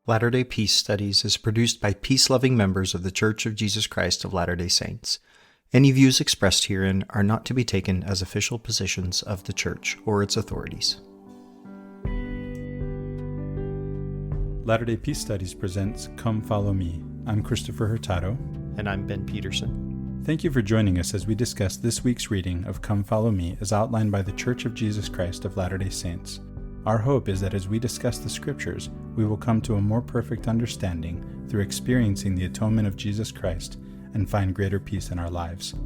Latter-day Peace Studies is produced by peace-loving members of The Church of Jesus Christ of Latter-day Saints. Any views expressed herein are not to be taken as official positions of the Church or its authorities. Latter-day Peace Studies presents Come Follow Me. I'm Christopher Hurtado. And I'm Ben Peterson. Thank you for joining us as we discuss this week's reading of Come Follow Me as outlined by The Church of Jesus Christ of Latter-day Saints. Our hope is that as we discuss the Scriptures, we will come to a more perfect understanding through experiencing the atonement of Jesus Christ and find greater peace in our lives.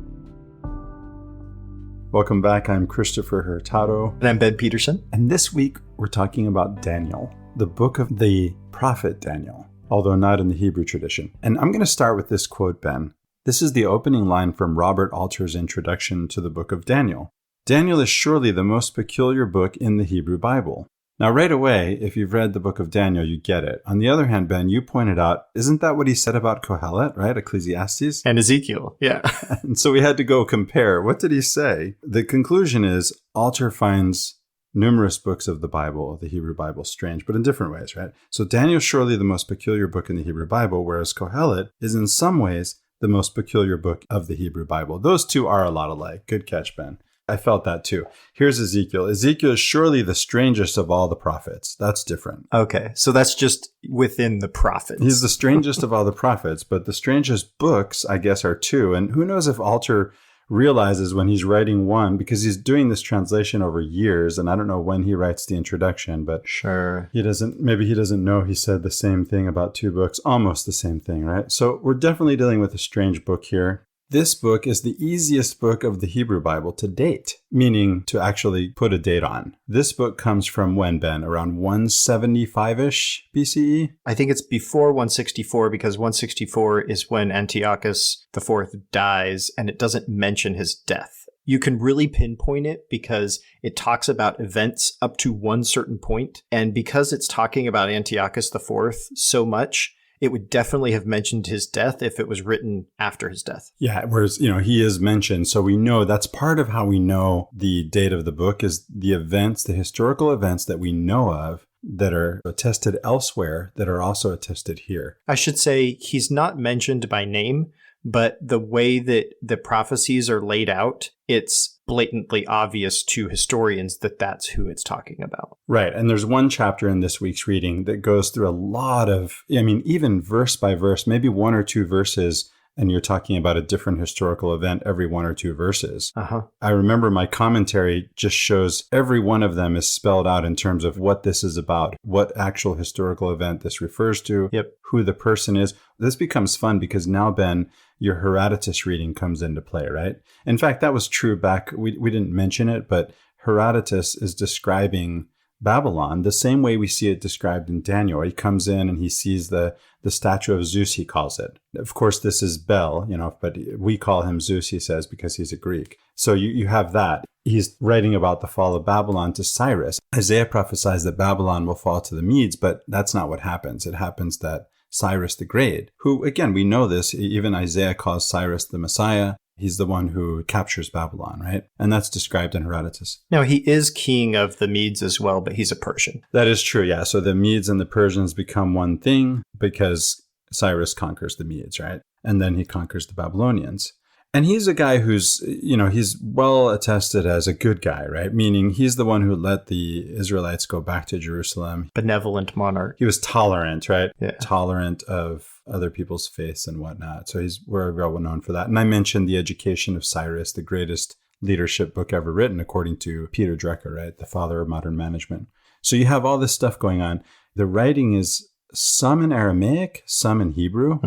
Welcome back. I'm Christopher Hurtado. And I'm Ben Peterson. And this week we're talking about Daniel, the book of the prophet Daniel, although not in the Hebrew tradition. And I'm going to start with this quote, Ben. This is the opening line from Robert Alter's introduction to the book of Daniel. Daniel is surely the most peculiar book in the Hebrew Bible. Now, right away, if you've read the book of Daniel, you get it. On the other hand, Ben, you pointed out, isn't that what he said about Kohelet, right? Ecclesiastes? And Ezekiel, yeah. And so we had to go compare. What did he say? The conclusion is, Alter finds numerous books of the Bible, the Hebrew Bible, strange, but in different ways, right? So Daniel's surely the most peculiar book in the Hebrew Bible, whereas Kohelet is in some ways the most peculiar book of the Hebrew Bible. Those two are a lot alike. Good catch, Ben. I felt that too. Here's Ezekiel. Ezekiel is surely the strangest of all the prophets. That's different. Okay, so that's just within the prophets. He's the strangest of all the prophets, but the strangest books, I guess, are two. And who knows if Alter realizes when he's writing one, because he's doing this translation over years, and I don't know when he writes the introduction, but sure, maybe he doesn't know he said the same thing about two books, almost the same thing, right? So we're definitely dealing with a strange book here. This book is the easiest book of the Hebrew Bible to date, meaning to actually put a date on. This book comes from when, Ben? Around 175-ish BCE? I think it's before 164 because 164 is when Antiochus IV dies, and it doesn't mention his death. You can really pinpoint it because it talks about events up to one certain point, and because it's talking about Antiochus IV so much, it would definitely have mentioned his death if it was written after his death. Yeah, whereas, he is mentioned. So we know that's part of how we know the date of the book is the events, the historical events that we know of that are attested elsewhere that are also attested here. I should say he's not mentioned by name, but the way that the prophecies are laid out, it's blatantly obvious to historians that that's who it's talking about. Right. And there's one chapter in this week's reading that goes through a lot of, even verse by verse, maybe one or two verses, and you're talking about a different historical event every one or two verses. I remember my commentary just shows every one of them is spelled out in terms of what this is about, what actual historical event this refers to, who the person is. This becomes fun because now, Ben, your Herodotus reading comes into play, right? In fact, that was true back, we didn't mention it, but Herodotus is describing Babylon the same way we see it described in Daniel. He comes in and he sees the statue of Zeus, he calls it. Of course, this is Bel, but we call him Zeus, he says, because he's a Greek. So you have that. He's writing about the fall of Babylon to Cyrus. Isaiah prophesies that Babylon will fall to the Medes, but that's not what happens. It happens that Cyrus the Great, who, again, we know this, even Isaiah calls Cyrus the Messiah. He's the one who captures Babylon, right? And that's described in Herodotus. Now, he is king of the Medes as well, but he's a Persian. That is true, yeah. So the Medes and the Persians become one thing because Cyrus conquers the Medes, right? And then he conquers the Babylonians. And he's a guy who's, he's well attested as a good guy, right? Meaning he's the one who let the Israelites go back to Jerusalem. Benevolent monarch. He was tolerant, right? Yeah. Tolerant of other people's faiths and whatnot. So we're well known for that. And I mentioned The Education of Cyrus, the greatest leadership book ever written, according to Peter Drucker, right? The father of modern management. So you have all this stuff going on. The writing is some in Aramaic, some in Hebrew.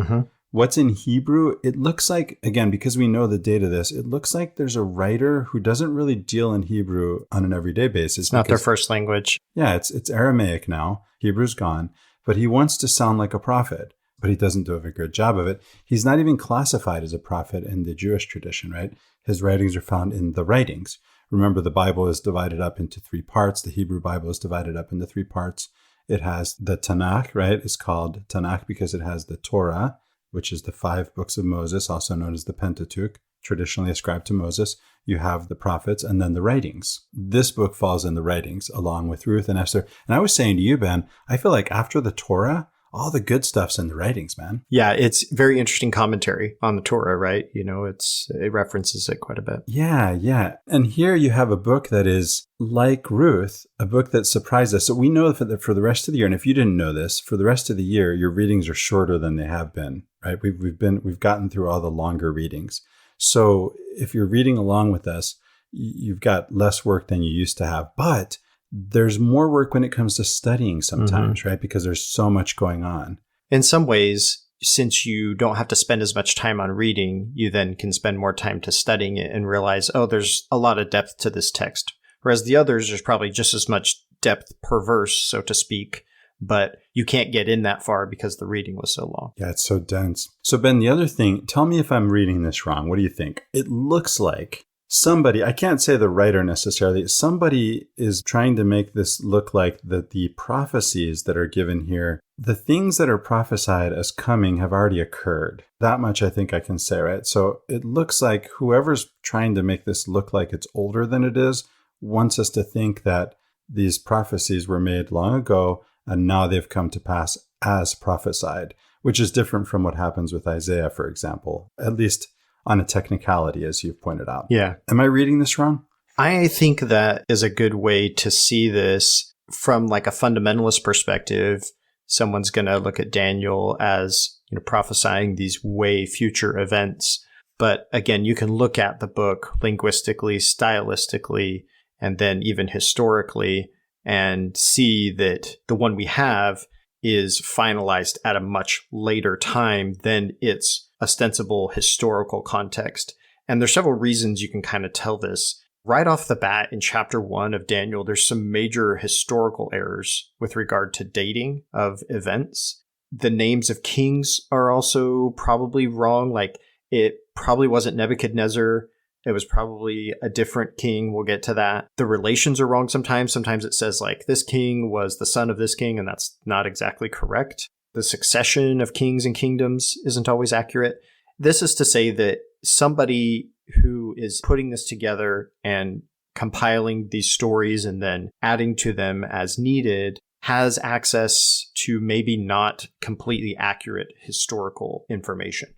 What's in Hebrew, it looks like, again, because we know the date of this, it looks like there's a writer who doesn't really deal in Hebrew on an everyday basis. It's not their first language. Yeah, it's Aramaic now. Hebrew's gone. But he wants to sound like a prophet, but he doesn't do a very good job of it. He's not even classified as a prophet in the Jewish tradition, right? His writings are found in the writings. Remember, the Bible is divided up into three parts. The Hebrew Bible is divided up into three parts. It has the Tanakh, right? It's called Tanakh because it has the Torah, which is the 5 books of Moses, also known as the Pentateuch, traditionally ascribed to Moses. You have the prophets and then the writings. This book falls in the writings along with Ruth and Esther. And I was saying to you, Ben, I feel like after the Torah, all the good stuff's in the writings, man. Yeah, it's very interesting commentary on the Torah, right? It references it quite a bit. Yeah. And here you have a book that is like Ruth, a book that surprised us. So we know that for the rest of the year, and if you didn't know this, for the rest of the year, your readings are shorter than they have been, right? We've gotten through all the longer readings. So if you're reading along with us, you've got less work than you used to have, but there's more work when it comes to studying sometimes, right? Because there's so much going on. In some ways, since you don't have to spend as much time on reading, you then can spend more time to studying it and realize, oh, there's a lot of depth to this text. Whereas the others, there's probably just as much depth per verse, so to speak, but you can't get in that far because the reading was so long. Yeah, it's so dense. So Ben, the other thing, tell me if I'm reading this wrong. What do you think? It looks like somebody, I can't say the writer necessarily, somebody is trying to make this look like that the prophecies that are given here, the things that are prophesied as coming have already occurred. That much I think I can say, right? So it looks like whoever's trying to make this look like it's older than it is wants us to think that these prophecies were made long ago and now they've come to pass as prophesied, which is different from what happens with Isaiah, for example, at least on a technicality, as you've pointed out. Yeah. Am I reading this wrong? I think that is a good way to see this from like a fundamentalist perspective. Someone's going to look at Daniel as, prophesying these way future events. But again, you can look at the book linguistically, stylistically, and then even historically and see that the one we have is finalized at a much later time than its ostensible historical context. And there's several reasons you can kind of tell this. Right off the bat in chapter 1 of Daniel, there's some major historical errors with regard to dating of events. The names of kings are also probably wrong. Like, it probably wasn't Nebuchadnezzar. It was probably a different king. We'll get to that. The relations are wrong sometimes. Sometimes it says like this king was the son of this king, and that's not exactly correct. The succession of kings and kingdoms isn't always accurate. This is to say that somebody who is putting this together and compiling these stories and then adding to them as needed has access to maybe not completely accurate historical information.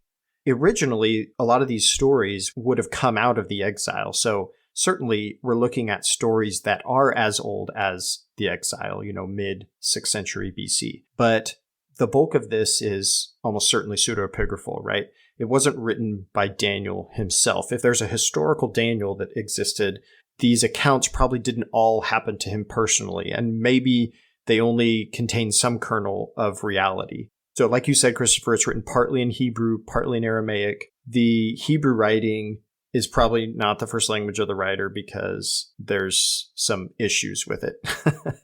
Originally, a lot of these stories would have come out of the exile. So certainly we're looking at stories that are as old as the exile, mid 6th century BC. But the bulk of this is almost certainly pseudepigraphal, right? It wasn't written by Daniel himself. If there's a historical Daniel that existed, these accounts probably didn't all happen to him personally, and maybe they only contain some kernel of reality. So like you said, Christopher, it's written partly in Hebrew, partly in Aramaic. The Hebrew writing is probably not the first language of the writer because there's some issues with it.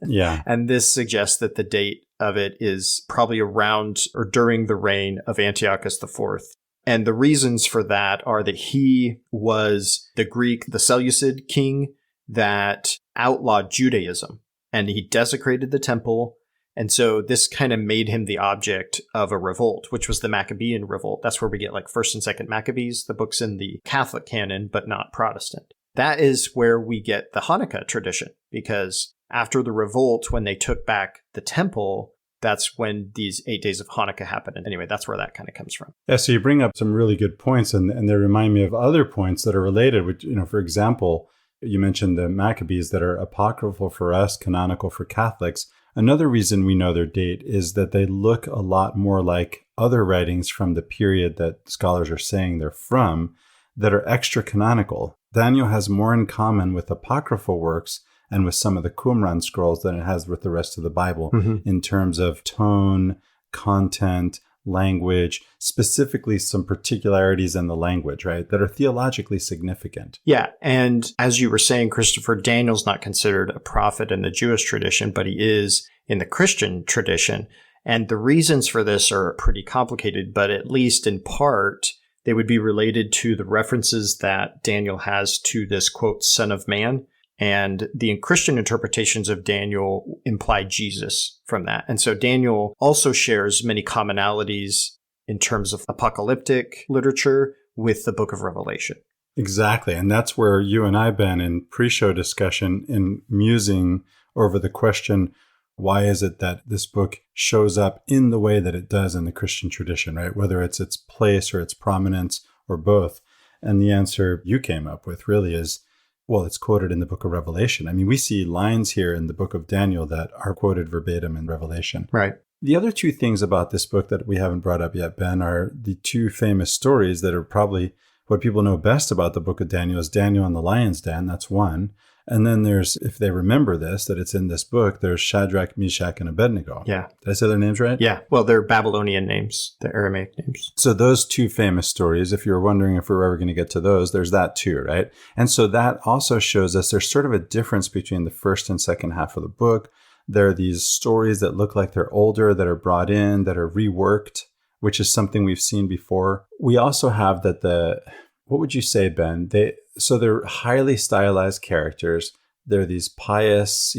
Yeah. And this suggests that the date of it is probably around or during the reign of Antiochus IV. And the reasons for that are that he was the Seleucid king that outlawed Judaism, and he desecrated the temple. And so this kind of made him the object of a revolt, which was the Maccabean revolt. That's where we get like 1st and 2nd Maccabees, the books in the Catholic canon, but not Protestant. That is where we get the Hanukkah tradition, because after the revolt, when they took back the temple, that's when these 8 days of Hanukkah happened. And anyway, that's where that kind of comes from. Yeah, so you bring up some really good points, and they remind me of other points that are related, which, for example, you mentioned the Maccabees that are apocryphal for us, canonical for Catholics. Another reason we know their date is that they look a lot more like other writings from the period that scholars are saying they're from that are extra canonical. Daniel has more in common with apocryphal works and with some of the Qumran scrolls than it has with the rest of the Bible in terms of tone, content, language, specifically some particularities in the language, right, that are theologically significant. Yeah. And as you were saying, Christopher, Daniel's not considered a prophet in the Jewish tradition, but he is in the Christian tradition. And the reasons for this are pretty complicated, but at least in part, they would be related to the references that Daniel has to this, quote, Son of Man. And the Christian interpretations of Daniel imply Jesus from that. And so Daniel also shares many commonalities in terms of apocalyptic literature with the book of Revelation. Exactly. And that's where you and I, Ben, in pre-show discussion in musing over the question, Why is it that this book shows up in the way that it does in the Christian tradition, right? Whether it's its place or its prominence or both. And the answer you came up with really is, well, it's quoted in the book of Revelation. I mean, we see lines here in the book of Daniel that are quoted verbatim in Revelation. Right. The other two things about this book that we haven't brought up yet, Ben, are the two famous stories that are probably what people know best about the book of Daniel is Daniel and the lion's den. That's one. And then there's, if they remember this, that it's in this book, there's Shadrach, Meshach, and Abednego. Yeah. Did I say their names right? Yeah. Well, they're Babylonian names, the Aramaic names. So those two famous stories, if you're wondering if we're ever going to get to those, there's that too, right? And so that also shows us there's sort of a difference between the first and second half of the book. There are these stories that look like they're older, that are brought in, that are reworked, which is something we've seen before. We also have that what would you say, Ben? They're highly stylized characters. They're these pious,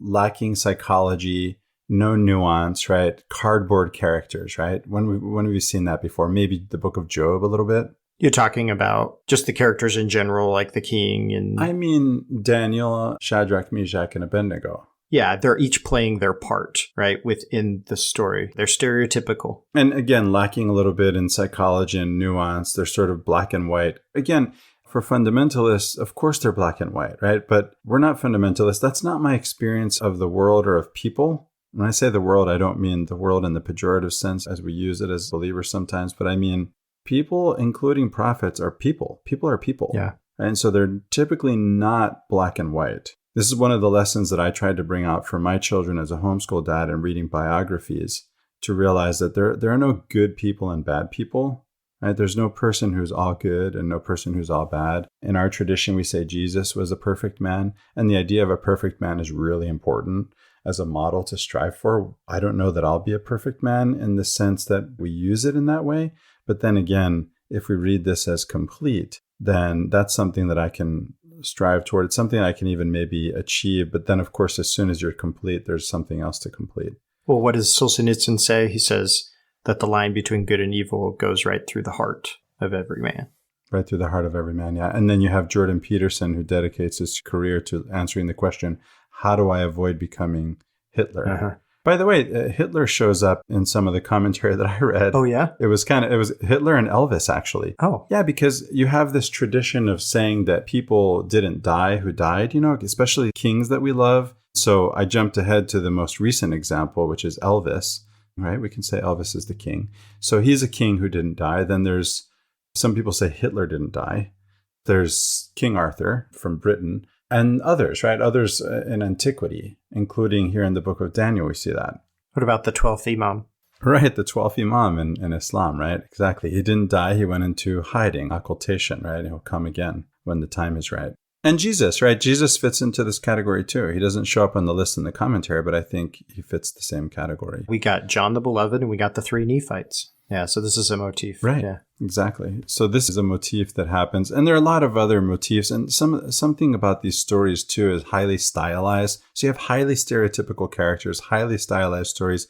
lacking psychology, no nuance, right? Cardboard characters, right? When have we seen that before? Maybe the book of Job a little bit. You're talking about just the characters in general, like the king and... I mean, Daniel, Shadrach, Meshach, and Abednego. Yeah, they're each playing their part, right, within the story. They're stereotypical. And again, lacking a little bit in psychology and nuance. They're sort of black and white. Again, for fundamentalists, of course they're black and white, right? But we're not fundamentalists. That's not my experience of the world or of people. When I say the world, I don't mean the world in the pejorative sense as we use it as believers sometimes, but I mean people, including prophets, are people. People are people. Yeah. And so they're typically not black and white. This is one of the lessons that I tried to bring out for my children as a homeschool dad and reading biographies, to realize that there are no good people and bad people, right? There's no person who's all good and no person who's all bad. In our tradition, we say Jesus was a perfect man, and the idea of a perfect man is really important as a model to strive for. I don't know that I'll be a perfect man in the sense that we use it in that way, but then again, if we read this as complete, then that's something that I can strive toward. It's something I can even maybe achieve. But then, of course, as soon as you're complete, there's something else to complete. Well, what does Solzhenitsyn say? He says that the line between good and evil goes right through the heart of every man. Right through the heart of every man, yeah. And then you have Jordan Peterson, who dedicates his career to answering the question, how do I avoid becoming Hitler? Uh-huh. By the way, Hitler shows up in some of the commentary that I read. Oh, yeah? It was Hitler and Elvis, actually. Oh. Yeah, because you have this tradition of saying that people didn't die who died, especially kings that we love. So I jumped ahead to the most recent example, which is Elvis, right? We can say Elvis is the king. So he's a king who didn't die. Then there's, some people say Hitler didn't die. There's King Arthur from Britain. And others, right? Others in antiquity, including here in the book of Daniel, we see that. What about the 12th Imam? Right, the 12th Imam in Islam, right? Exactly. He didn't die. He went into hiding, occultation, right? He'll come again when the time is right. And Jesus, right? Jesus fits into this category too. He doesn't show up on the list in the commentary, but I think he fits the same category. We got John the Beloved and we got the 3 Nephites. Yeah, so this is a motif. Right, yeah. Exactly. So this is a motif that happens. And there are a lot of other motifs. And something about these stories, too, is highly stylized. So you have highly stereotypical characters, highly stylized stories.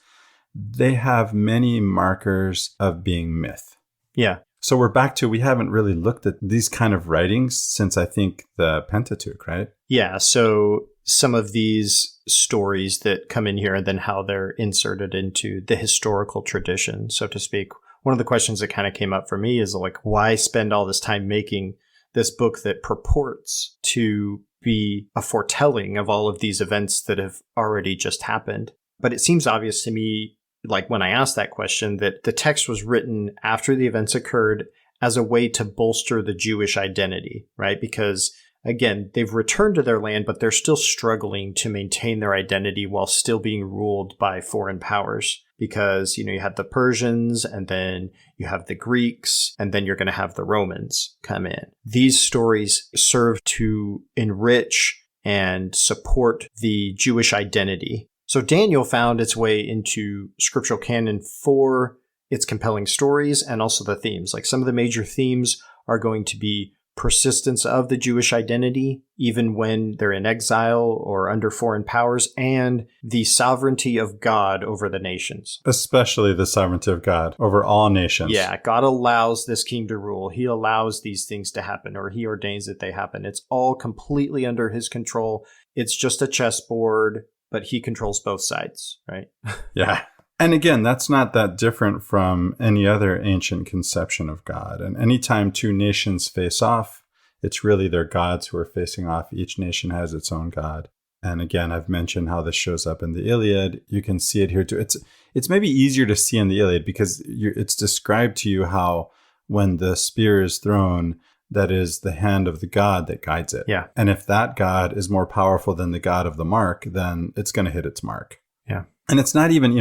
They have many markers of being myth. Yeah. So we're back to, we haven't really looked at these kind of writings since, I think, the Pentateuch, right? Yeah, so some of these stories that come in here and then how they're inserted into the historical tradition, so to speak. One of the questions that kind of came up for me is like, why spend all this time making this book that purports to be a foretelling of all of these events that have already just happened? But it seems obvious to me, like when I asked that question, that the text was written after the events occurred as a way to bolster the Jewish identity, right? Because again, they've returned to their land, but they're still struggling to maintain their identity while still being ruled by foreign powers. Because, you have the Persians, and then you have the Greeks, and then you're going to have the Romans come in. These stories serve to enrich and support the Jewish identity. So Daniel found its way into scriptural canon for its compelling stories and also the themes. Like some of the major themes are going to be persistence of the Jewish identity, even when they're in exile or under foreign powers, and the sovereignty of God over the nations. Especially the sovereignty of God over all nations. Yeah, God allows this king to rule. He allows these things to happen, or he ordains that they happen. It's all completely under his control. It's just a chessboard. but he controls both sides, right? Yeah. And again, that's not that different from any other ancient conception of God. And anytime two nations face off, it's really their gods who are facing off. Each nation has its own god. And again, I've mentioned how this shows up in the Iliad. You can see it here too. It's maybe easier to see in the Iliad because it's described to you how when the spear is thrown, that is the hand of the god that guides it. Yeah. And if that god is more powerful than the god of the mark, then it's going to hit its mark. Yeah. And it's not even,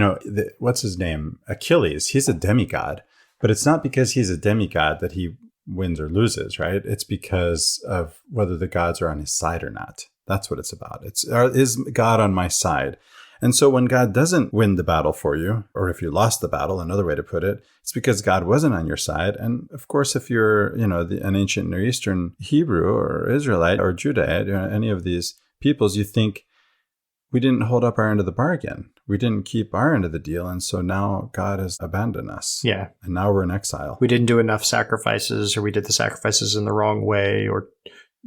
what's his name? Achilles. He's a demigod, but it's not because he's a demigod that he wins or loses, right? It's because of whether the gods are on his side or not. That's what it's about. Is God on my side? And so when God doesn't win the battle for you, or if you lost the battle, another way to put it, it's because God wasn't on your side. And of course, if you're, an ancient Near Eastern Hebrew or Israelite or Judahite, any of these peoples, you think, we didn't hold up our end of the bargain. We didn't keep our end of the deal. And so now God has abandoned us. Yeah. And now we're in exile. We didn't do enough sacrifices, or we did the sacrifices in the wrong way, or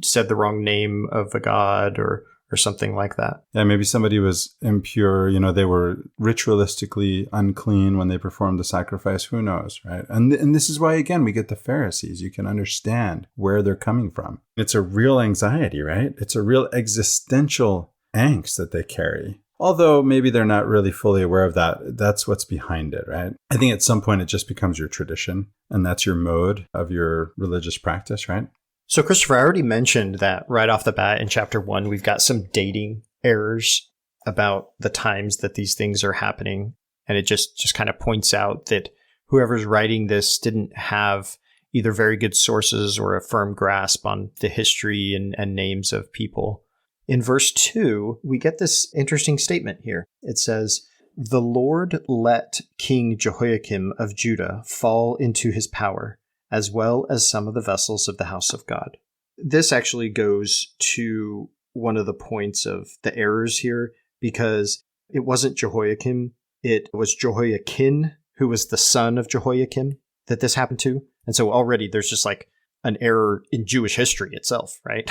said the wrong name of a god, or something like that. Yeah, maybe somebody was impure. They were ritualistically unclean when they performed the sacrifice. Who knows, right? And this is why, again, we get the Pharisees. You can understand where they're coming from. It's a real anxiety, right? It's a real existential angst that they carry. Although maybe they're not really fully aware of that. That's what's behind it, right? I think at some point it just becomes your tradition, and that's your mode of your religious practice, right? So, Christopher, I already mentioned that right off the bat in chapter 1, we've got some dating errors about the times that these things are happening. And it just kind of points out that whoever's writing this didn't have either very good sources or a firm grasp on the history and names of people. In verse 2, we get this interesting statement here. It says, "The Lord let King Jehoiakim of Judah fall into his power, as well as some of the vessels of the house of God." This actually goes to one of the points of the errors here, because it wasn't Jehoiakim, it was Jehoiakim, who was the son of Jehoiakim, that this happened to. And so already there's just like an error in Jewish history itself, right?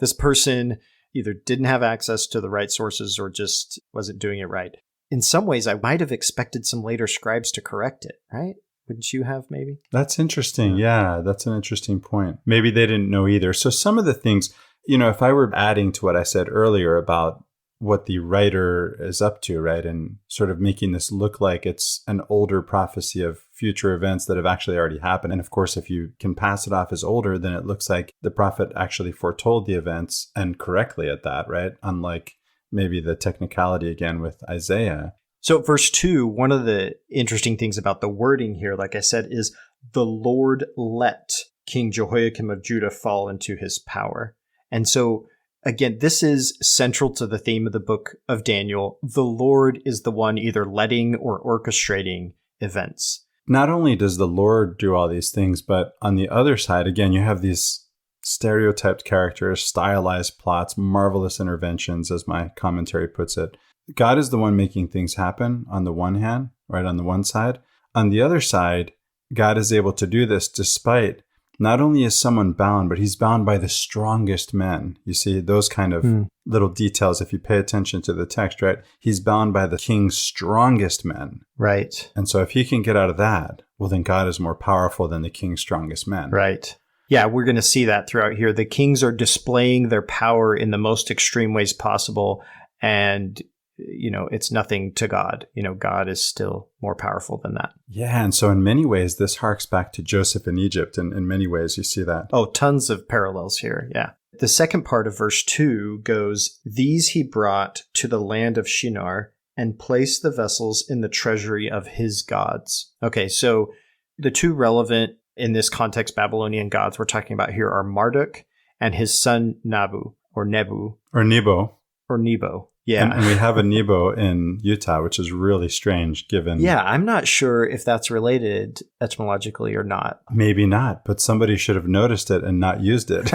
This person either didn't have access to the right sources or just wasn't doing it right. In some ways, I might have expected some later scribes to correct it, right? Wouldn't you have, maybe? That's interesting. Yeah, that's an interesting point. Maybe they didn't know either. So some of the things, if I were adding to what I said earlier about what the writer is up to, right, and sort of making this look like it's an older prophecy of future events that have actually already happened. And of course, if you can pass it off as older, then it looks like the prophet actually foretold the events, and correctly at that, right? Unlike maybe the technicality again with Isaiah. So verse 2, one of the interesting things about the wording here, like I said, is the Lord let King Jehoiakim of Judah fall into his power. And so, again, this is central to the theme of the book of Daniel. The Lord is the one either letting or orchestrating events. Not only does the Lord do all these things, but on the other side, again, you have these stereotyped characters, stylized plots, marvelous interventions, as my commentary puts it. God is the one making things happen on the one hand, right, on the one side. On the other side, God is able to do this despite not only is someone bound, but he's bound by the strongest men. You see, those kind of little details, if you pay attention to the text, right? He's bound by the king's strongest men. Right. And so if he can get out of that, well, then God is more powerful than the king's strongest men. Right. Yeah, we're going to see that throughout here. The kings are displaying their power in the most extreme ways possible. And it's nothing to God. God is still more powerful than that. Yeah. And so in many ways, this harks back to Joseph in Egypt. And in many ways, you see that. Oh, tons of parallels here. Yeah. The second part of verse 2 goes, "These he brought to the land of Shinar and placed the vessels in the treasury of his gods." Okay. So the two relevant in this context Babylonian gods we're talking about here are Marduk and his son Nabu or Nebu. Or Nebo. Or Nebo. Yeah. And we have a Nebo in Utah, which is really strange given... Yeah, I'm not sure if that's related etymologically or not. Maybe not, but somebody should have noticed it and not used it.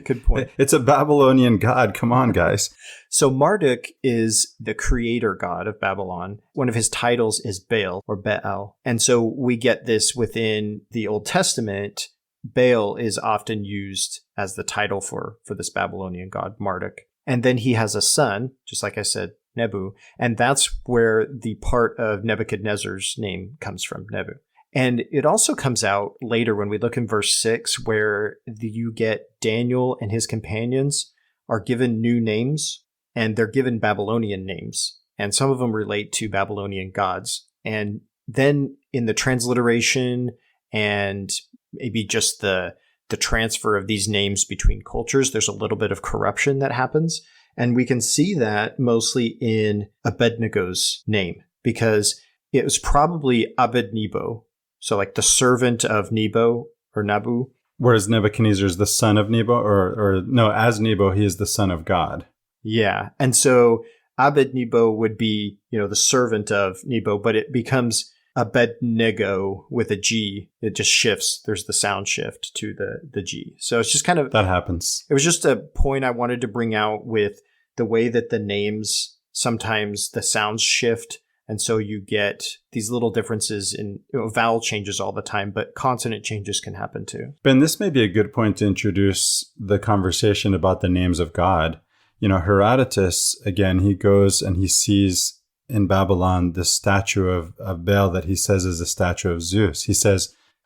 Good point. It's a Babylonian god. Come on, guys. So Marduk is the creator god of Babylon. One of his titles is Baal or Baal. And so we get this within the Old Testament. Baal is often used as the title for this Babylonian god, Marduk. And then he has a son, just like I said, Nebu. And that's where the part of Nebuchadnezzar's name comes from, Nebu. And it also comes out later when we look in verse 6, where you get Daniel and his companions are given new names, and they're given Babylonian names. And some of them relate to Babylonian gods. And then in the transliteration and maybe just the transfer of these names between cultures, there's a little bit of corruption that happens. And we can see that mostly in Abednego's name, because it was probably Abednego. So like the servant of Nebo or Nabu. Whereas Nebuchadnezzar is the son of Nebo, or no, as Nebo, he is the son of God. Yeah. And so Abednego would be, the servant of Nebo, but it becomes Abednego with a G. It just shifts. There's the sound shift to the G. So it's just kind of... That happens. It was just a point I wanted to bring out with the way that the names, sometimes the sounds shift. And so you get these little differences in vowel changes all the time, but consonant changes can happen too. Ben, this may be a good point to introduce the conversation about the names of God. Herodotus, again, he goes and he sees in Babylon the statue of Baal that he says is a statue of Zeus.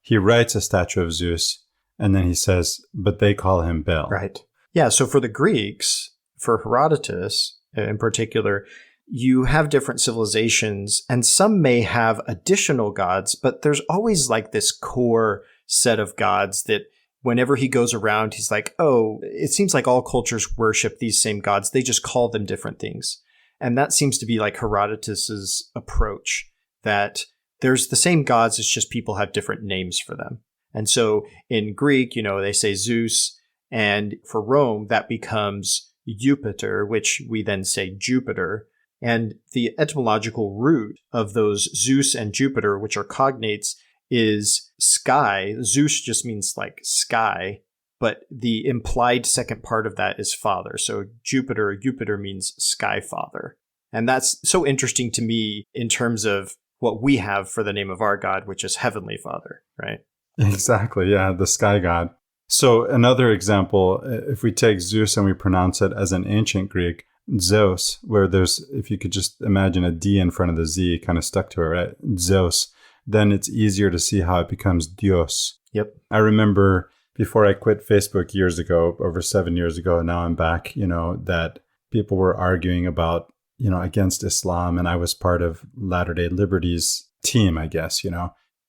He writes a statue of Zeus, and then he says, but they call him Baal. Right. Yeah, so for the Greeks, for Herodotus in particular, you have different civilizations, and some may have additional gods, but there's always like this core set of gods that whenever he goes around, he's like, oh, it seems like all cultures worship these same gods. They just call them different things. And that seems to be like Herodotus's approach, that there's the same gods, it's just people have different names for them. And so in Greek, they say Zeus, and for Rome, that becomes Jupiter, which we then say Jupiter. And the etymological root of those Zeus and Jupiter, which are cognates, is sky. Zeus just means like sky, but the implied second part of that is father. So Jupiter means sky father. And that's so interesting to me in terms of what we have for the name of our God, which is Heavenly Father, right? Exactly, yeah, the sky god. So another example, if we take Zeus and we pronounce it as an ancient Greek, Zeus, where there's, if you could just imagine a D in front of the Z kind of stuck to it, right? Zeus, then it's easier to see how it becomes Dios. Yep. I remember before I quit Facebook years ago, over 7 years ago, now I'm back, that people were arguing about, against Islam. And I was part of Latter-day Liberty's team, I guess,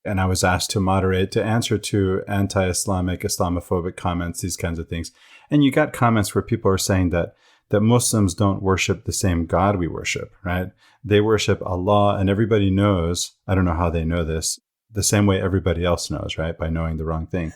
and I was asked to answer to anti-Islamic, Islamophobic comments, these kinds of things. And you got comments where people are saying that Muslims don't worship the same God we worship, right? They worship Allah, and everybody knows, I don't know how they know this, the same way everybody else knows, right? By knowing the wrong thing.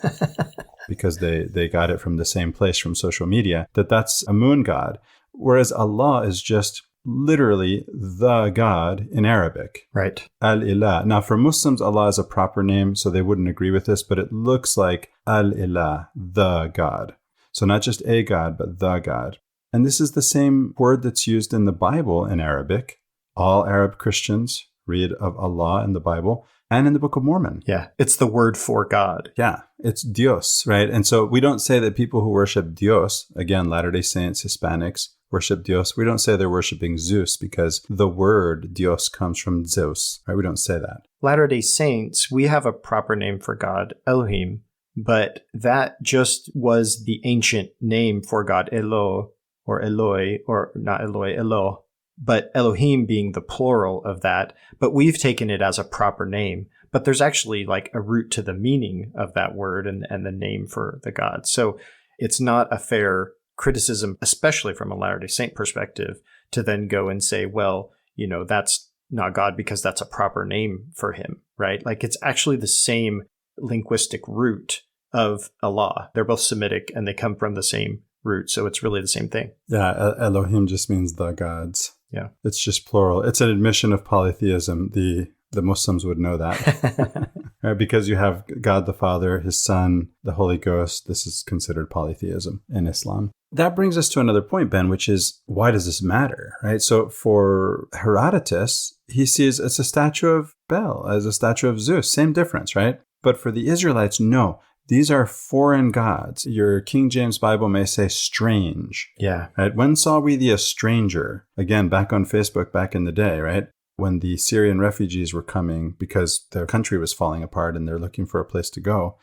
Because they got it from the same place, from social media, that's a moon god. Whereas Allah is just literally the God in Arabic. Right. Al-Ilah. Now, for Muslims, Allah is a proper name, so they wouldn't agree with this, but it looks like Al-Ilah, the God. So not just a God, but the God. And this is the same word that's used in the Bible in Arabic. All Arab Christians read of Allah in the Bible and in the Book of Mormon. Yeah, it's the word for God. Yeah, it's Dios, right? And so we don't say that people who worship Dios, again, Latter-day Saints, Hispanics, worship Dios. We don't say they're worshiping Zeus because the word Dios comes from Zeus, right? We don't say that. Latter-day Saints, we have a proper name for God, Elohim, but that just was the ancient name for God, Elo, or Eloi, or not Eloi, Elo, but Elohim being the plural of that. But we've taken it as a proper name. But there's actually like a root to the meaning of that word and the name for the God. So it's not a fair criticism, especially from a Latter-day Saint perspective, to then go and say, well, that's not God because that's a proper name for him, right? Like it's actually the same linguistic root of Allah. They're both Semitic and they come from the same root. So it's really the same thing. Yeah, Elohim just means the gods. Yeah. It's just plural. It's an admission of polytheism. The Muslims would know that. Right? Because you have God the Father, his Son, the Holy Ghost. This is considered polytheism in Islam. That brings us to another point, Ben, which is, why does this matter? Right? So for Herodotus, he sees it's a statue of Baal as a statue of Zeus. Same difference, right? But for the Israelites, no. These are foreign gods. Your King James Bible may say strange. Yeah. Right? When saw we thee a stranger? Again, back on Facebook back in the day, right? When the Syrian refugees were coming because their country was falling apart and they're looking for a place to go,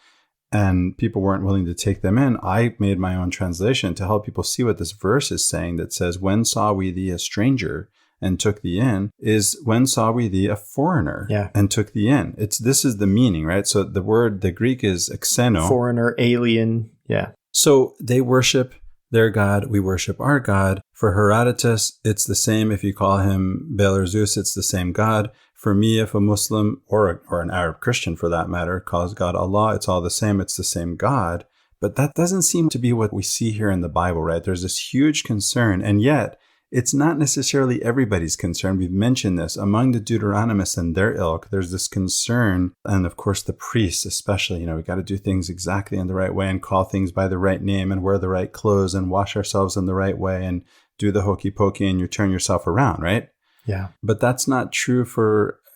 and people weren't willing to take them in, I made my own translation to help people see what this verse is saying that says, when saw we thee a stranger and took thee in, is when saw we thee a foreigner and took thee in. This is the meaning, right? So the Greek is xeno. Foreigner, alien. Yeah. So they worship their God, we worship our God. For Herodotus, it's the same. If you call him Baal or Zeus, it's the same God. For me, if a Muslim or an Arab Christian for that matter calls God Allah, it's all the same. It's the same God. But that doesn't seem to be what we see here in the Bible, right? There's this huge concern, and yet it's not necessarily everybody's concern. We've mentioned this. Among the Deuteronomists and their ilk, there's this concern, and of course the priests especially, we got to do things exactly in the right way and call things by the right name and wear the right clothes and wash ourselves in the right way and do the hokey pokey and you turn yourself around, right? Yeah. But that's not true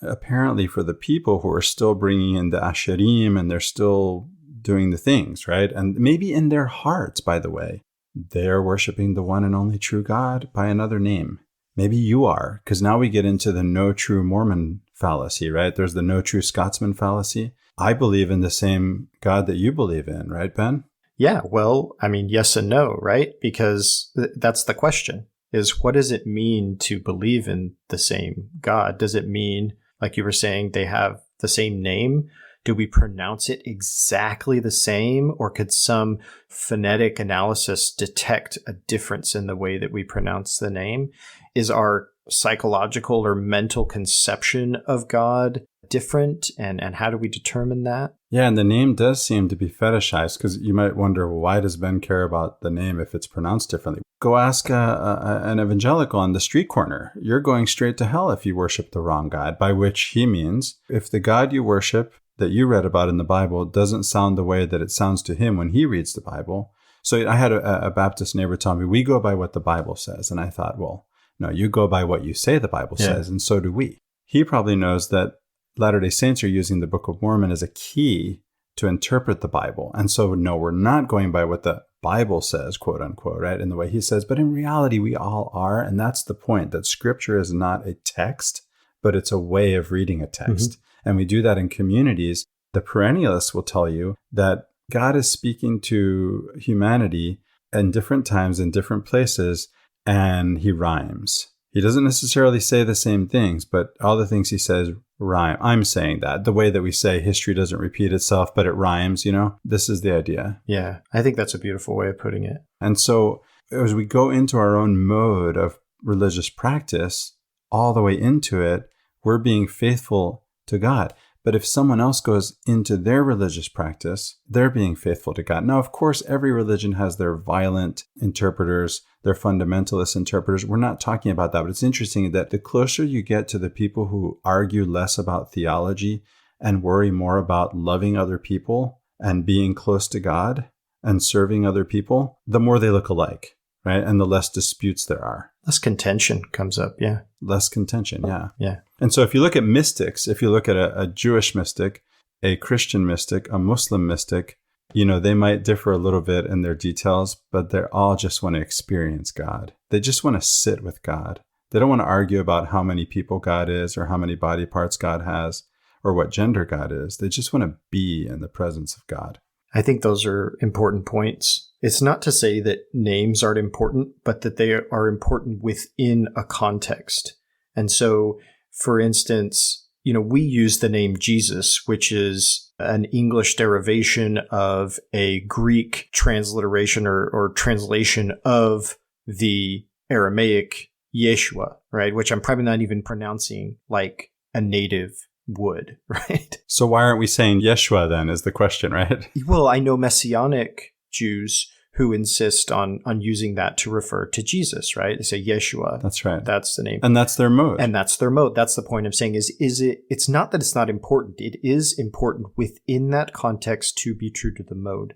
apparently for the people who are still bringing in the Asherim and they're still doing the things, right? And maybe in their hearts, by the way, they're worshiping the one and only true God by another name. Maybe you are, because now we get into the no true Mormon fallacy, right? There's the no true Scotsman fallacy. I believe in the same God that you believe in, right, Ben? Yeah, well, I mean, yes and no, right? Because that's the question, is what does it mean to believe in the same God? Does it mean, like you were saying, they have the same name? Do we pronounce it exactly the same, or could some phonetic analysis detect a difference in the way that we pronounce the name? Is our psychological or mental conception of God different, and how do we determine that? Yeah, and the name does seem to be fetishized, because you might wonder, well, why does Ben care about the name if it's pronounced differently? Go ask an evangelical on the street corner. You're going straight to hell if you worship the wrong God, by which he means if the God you worship that you read about in the Bible doesn't sound the way that it sounds to him when he reads the Bible. So I had a Baptist neighbor tell me, we go by what the Bible says. And I thought, well, no, you go by what you say the Bible says, and so do we. He probably knows that Latter-day Saints are using the Book of Mormon as a key to interpret the Bible. And so, no, we're not going by what the Bible says, quote unquote, right, in the way he says. But in reality, we all are. And that's the point, that Scripture is not a text, but it's a way of reading a text. Mm-hmm. And we do that in communities. The perennialists will tell you that God is speaking to humanity in different times, in different places, and he rhymes. He doesn't necessarily say the same things, but all the things he says rhyme. I'm saying that. The way that we say history doesn't repeat itself, but it rhymes, this is the idea. Yeah, I think that's a beautiful way of putting it. And so as we go into our own mode of religious practice, all the way into it, we're being faithful to God. But if someone else goes into their religious practice, they're being faithful to God. Now, of course, every religion has their violent interpreters, their fundamentalist interpreters. We're not talking about that, but it's interesting that the closer you get to the people who argue less about theology and worry more about loving other people and being close to God and serving other people, the more they look alike, right? And the less disputes there are. Less contention comes up, yeah. Less contention, yeah. Yeah. And so if you look at mystics, if you look at a Jewish mystic, a Christian mystic, a Muslim mystic, they might differ a little bit in their details, but they all just want to experience God. They just want to sit with God. They don't want to argue about how many people God is or how many body parts God has or what gender God is. They just want to be in the presence of God. I think those are important points. It's not to say that names aren't important, but that they are important within a context. And so, for instance, we use the name Jesus, which is an English derivation of a Greek transliteration or translation of the Aramaic Yeshua, right? Which I'm probably not even pronouncing like a native would, right? So why aren't we saying Yeshua then is the question, right? Well, I know Messianic Jews who insist on using that to refer to Jesus, right? They say Yeshua. That's right. That's the name. And that's their mode. And that's their mode. That's the point I'm saying it's not that it's not important. It is important within that context to be true to the mode,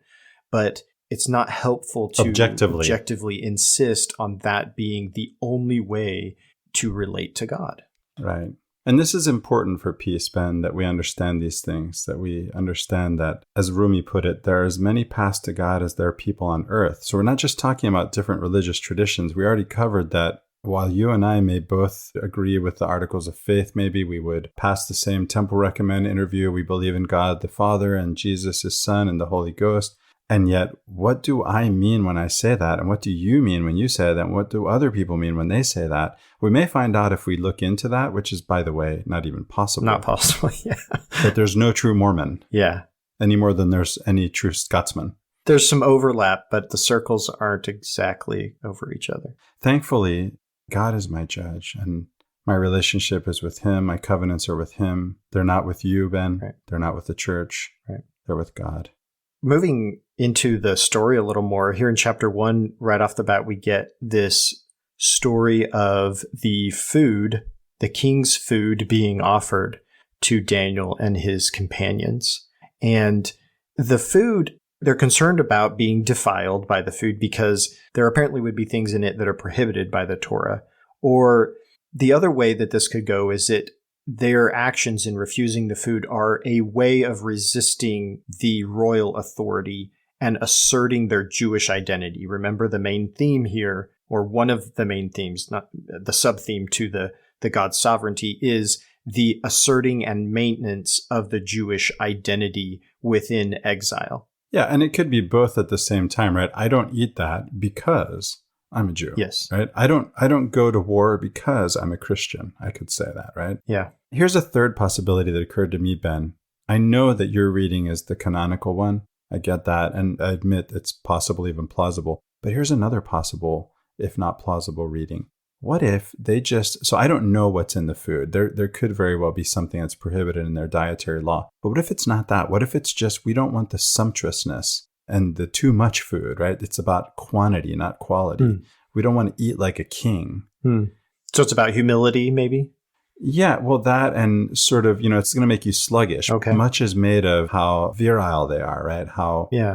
but it's not helpful to objectively insist on that being the only way to relate to God. Right. And this is important for peace, Ben, that we understand these things, that we understand that, as Rumi put it, there are as many paths to God as there are people on earth. So we're not just talking about different religious traditions. We already covered that while you and I may both agree with the articles of faith, maybe we would pass the same Temple Recommend interview. We believe in God the Father and Jesus, his Son, and the Holy Ghost. And yet, what do I mean when I say that? And what do you mean when you say that? And what do other people mean when they say that? We may find out if we look into that, which is, by the way, not even possible. Not possible, yeah. That there's no true Mormon. Yeah. Any more than there's any true Scotsman. There's some overlap, but the circles aren't exactly over each other. Thankfully, God is my judge, and my relationship is with him. My covenants are with him. They're not with you, Ben. Right. They're not with the church. Right. They're with God. Moving into the story a little more, here in chapter 1, right off the bat, we get this story of the food, the king's food being offered to Daniel and his companions. And the food, they're concerned about being defiled by the food because there apparently would be things in it that are prohibited by the Torah. Or the other way that this could go is that their actions in refusing the food are a way of resisting the royal authority and asserting their Jewish identity. Remember, the main theme here, or one of the main themes, not the sub-theme to the God's sovereignty, is the asserting and maintenance of the Jewish identity within exile. Yeah, and it could be both at the same time, right? I don't eat that because I'm a Jew. Yes. Right? I don't go to war because I'm a Christian. I could say that, right? Yeah. Here's a third possibility that occurred to me, Ben. I know that your reading is the canonical one. I get that, and I admit it's possible, even plausible. But here's another possible, if not plausible, reading. What if they just, so I don't know what's in the food. There could very well be something that's prohibited in their dietary law. But what if it's not that? What if it's just, we don't want the sumptuousness and the too much food, right? It's about quantity, not quality. We don't want to eat like a king. So it's about humility, maybe? Yeah, well, that and sort of, it's going to make you sluggish. Okay. Much is made of how virile they are, right?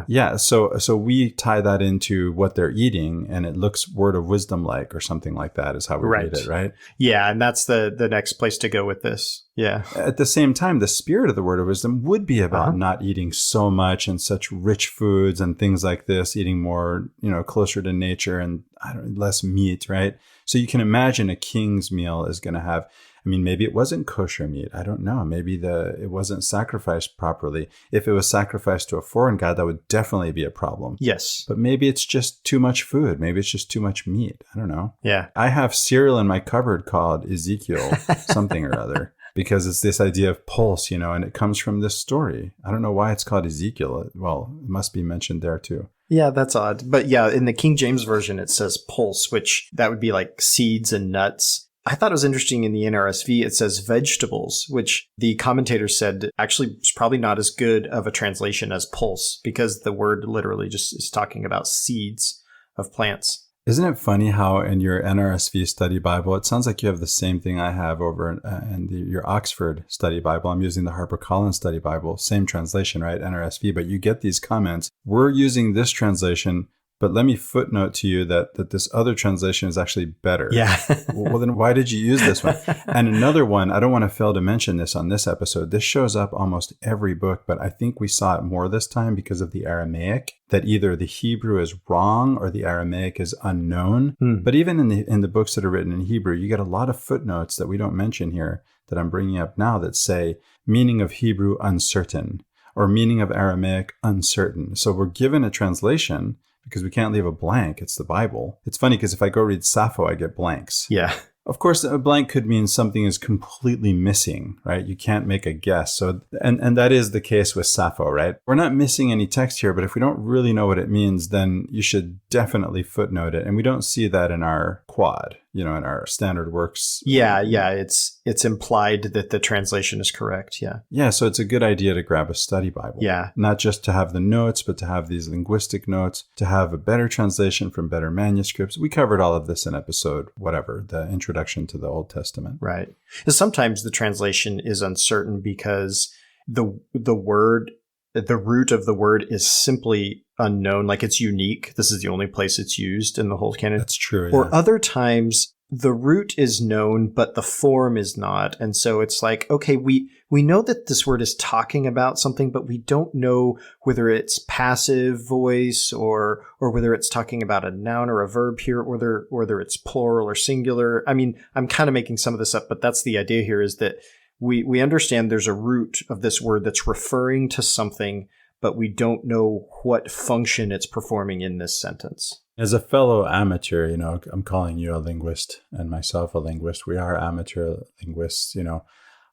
Yeah. So we tie that into what they're eating, and it looks word of wisdom like, or something like that is how we read it, right? Yeah, and that's the next place to go with this. Yeah. At the same time, the spirit of the word of wisdom would be about not eating so much and such rich foods and things like this, eating more, closer to nature and less meat, right? So you can imagine a king's meal is going to have, maybe it wasn't kosher meat. I don't know. Maybe it wasn't sacrificed properly. If it was sacrificed to a foreign god, that would definitely be a problem. Yes. But maybe it's just too much food. Maybe it's just too much meat. I don't know. Yeah. I have cereal in my cupboard called Ezekiel something or other. Because it's this idea of pulse, and it comes from this story. I don't know why it's called Ezekiel. Well, it must be mentioned there too. Yeah, that's odd. But yeah, in the King James Version, it says pulse, which that would be like seeds and nuts. I thought it was interesting in the NRSV, it says vegetables, which the commentator said actually is probably not as good of a translation as pulse, because the word literally just is talking about seeds of plants. Isn't it funny how in your NRSV study Bible, it sounds like you have the same thing I have over in your Oxford study Bible. I'm using the HarperCollins study Bible, same translation, right? NRSV, but you get these comments. We're using this translation, but let me footnote to you that this other translation is actually better. Yeah. Well, then why did you use this one? And another one, I don't want to fail to mention this on this episode. This shows up almost every book, but I think we saw it more this time because of the Aramaic, that either the Hebrew is wrong or the Aramaic is unknown. But even in the books that are written in Hebrew, you get a lot of footnotes that we don't mention here that I'm bringing up now that say meaning of Hebrew uncertain or meaning of Aramaic uncertain. So we're given a translation because we can't leave a blank. It's the Bible. It's funny because if I go read Sappho, I get blanks. Yeah. Of course, a blank could mean something is completely missing, right? You can't make a guess. So, and that is the case with Sappho, right? We're not missing any text here, but if we don't really know what it means, then you should definitely footnote it. And we don't see that in our quad, in our standard works. Yeah. It's implied that the translation is correct. Yeah. Yeah. So it's a good idea to grab a study Bible. Yeah. Not just to have the notes, but to have these linguistic notes, to have a better translation from better manuscripts. We covered all of this in episode, the introduction to the Old Testament. Right. Sometimes the translation is uncertain because the root of the word is simply unknown, like it's unique. This is the only place it's used in the whole canon. That's true. Or other times the root is known, but the form is not. And so it's like, okay, we know that this word is talking about something, but we don't know whether it's passive voice or whether it's talking about a noun or a verb here, or whether it's plural or singular. I mean, I'm kind of making some of this up, but that's the idea here, is that we understand there's a root of this word that's referring to something, but we don't know what function it's performing in this sentence. As a fellow amateur, I'm calling you a linguist and myself a linguist. We are amateur linguists,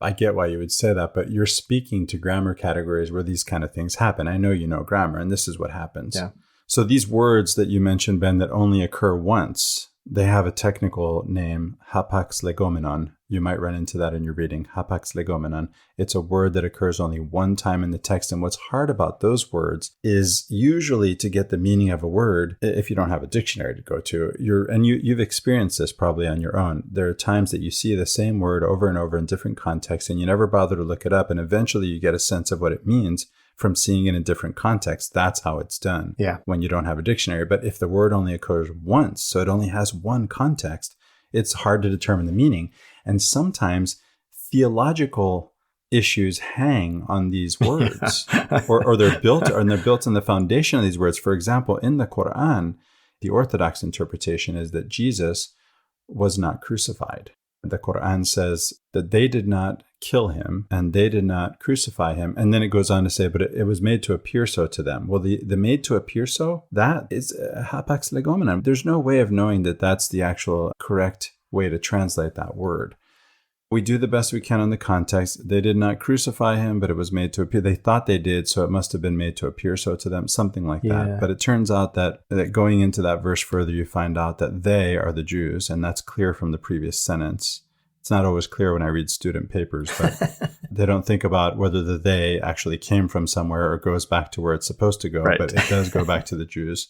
I get why you would say that, but you're speaking to grammar categories where these kind of things happen. I know you know grammar, and this is what happens. Yeah. So these words that you mentioned, Ben, that only occur once, they have a technical name, hapax legomenon. You might run into that in your reading, hapax legomenon. It's a word that occurs only one time in the text. And what's hard about those words is usually to get the meaning of a word, if you don't have a dictionary to go to, you've experienced this probably on your own. There are times that you see the same word over and over in different contexts, and you never bother to look it up. And eventually you get a sense of what it means from seeing it in different contexts. That's how it's done when you don't have a dictionary. But if the word only occurs once, so it only has one context, it's hard to determine the meaning. And sometimes theological issues hang on these words, or they're built on the foundation of these words. For example, in the Quran, the Orthodox interpretation is that Jesus was not crucified. The Quran says that they did not kill him and they did not crucify him. And then it goes on to say, but it was made to appear so to them. Well, the made to appear so, that is hapax legomenon. There's no way of knowing that that's the actual correct way to translate that word. We do the best we can in the context. They did not crucify him, but it was made to appear. They thought they did, so it must have been made to appear so to them, something like that. But it turns out that going into that verse further, you find out that they are the Jews, and that's clear from the previous sentence. It's not always clear when I read student papers, but they don't think about whether the they actually came from somewhere or goes back to where it's supposed to go, but it does go back to the Jews.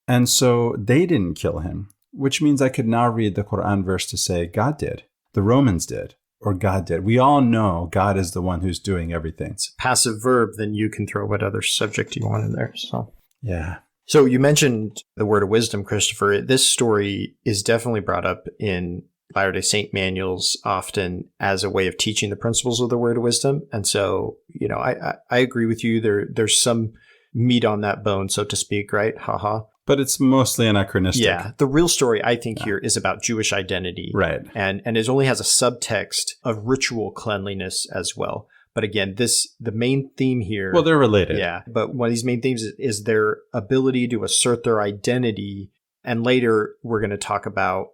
And so they didn't kill him, which means I could now read the Quran verse to say God did, the Romans did, or God did. We all know God is the one who's doing everything. It's a passive verb, then you can throw what other subject you want in there. So yeah. So you mentioned the word of wisdom, Christopher. This story is definitely brought up in Latter-day Saint manuals often as a way of teaching the principles of the word of wisdom. And so, I agree with you. There's some meat on that bone, so to speak, right? Haha. But it's mostly anachronistic. Yeah. The real story, I think, here is about Jewish identity. Right. And it only has a subtext of ritual cleanliness as well. But again, the main theme here... Well, they're related. Yeah. But one of these main themes is their ability to assert their identity. And later, we're going to talk about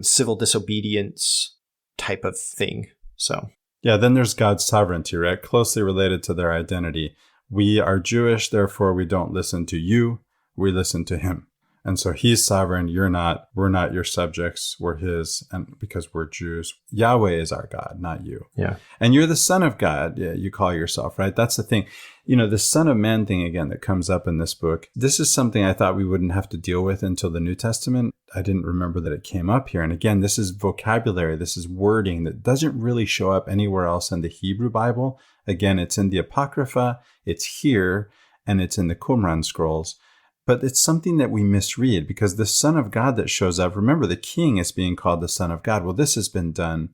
civil disobedience type of thing. So... Yeah, then there's God's sovereignty, right? Closely related to their identity. We are Jewish, therefore we don't listen to you. We listen to him. And so he's sovereign. You're not. We're not your subjects. We're his. And because we're Jews, Yahweh is our God, not you. Yeah. And you're the son of God. Yeah, you call yourself, right? That's the thing. The son of man thing again that comes up in this book. This is something I thought we wouldn't have to deal with until the New Testament. I didn't remember that it came up here. And again, this is vocabulary. This is wording that doesn't really show up anywhere else in the Hebrew Bible. Again, it's in the Apocrypha. It's here. And it's in the Qumran scrolls. But it's something that we misread because the Son of God that shows up, remember the king is being called the Son of God. Well, this has been done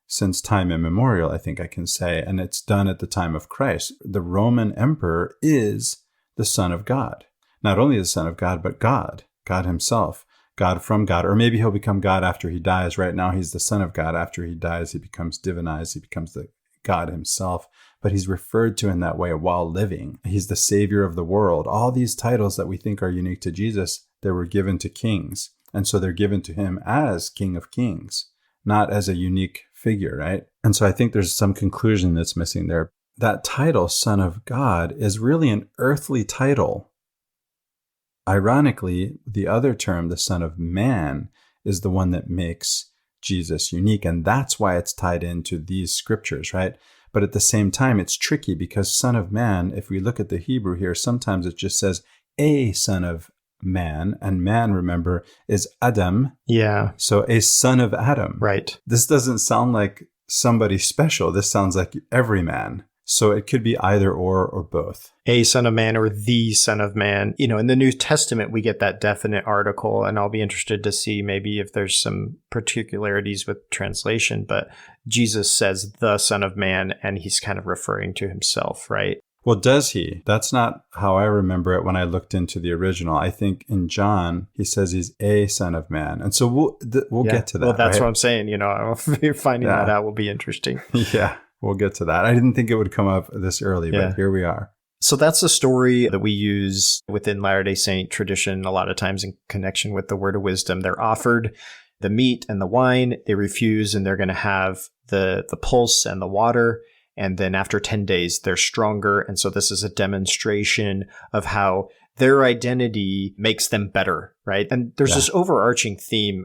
since time immemorial, I think I can say, and it's done at the time of Christ. The Roman emperor is the Son of God. Not only the Son of God, but God himself, God from God. Or maybe he'll become God after he dies. Right now, he's the Son of God. After he dies, he becomes divinized. He becomes the God himself. But he's referred to in that way while living. He's the Savior of the world. All these titles that we think are unique to Jesus, they were given to kings. And so they're given to him as King of Kings, not as a unique figure, right? And so I think there's some conclusion that's missing there. That title, Son of God, is really an earthly title. Ironically, the other term, the Son of Man, is the one that makes Jesus unique. And that's why it's tied into these scriptures, right? But at the same time, it's tricky because Son of Man, if we look at the Hebrew here, sometimes it just says a son of man. And man, remember, is Adam. Yeah. So a son of Adam. Right. This doesn't sound like somebody special. This sounds like every man. So it could be either or both. A Son of Man or the Son of Man. In the New Testament, we get that definite article, and I'll be interested to see maybe if there's some particularities with translation, but Jesus says the Son of Man, and he's kind of referring to himself, right? Well, does he? That's not how I remember it when I looked into the original. I think in John, he says he's a Son of Man. And so we'll get to that. Well, that's right? what I'm saying. Finding that out will be interesting. Yeah, we'll get to that. I didn't think it would come up this early, but here we are. So that's the story that we use within Latter-day Saint tradition a lot of times in connection with the word of wisdom. They're offered the meat and the wine. They refuse, and they're going to have the pulse and the water. And then after 10 days, they're stronger. And so this is a demonstration of how their identity makes them better, right? And there's this overarching theme,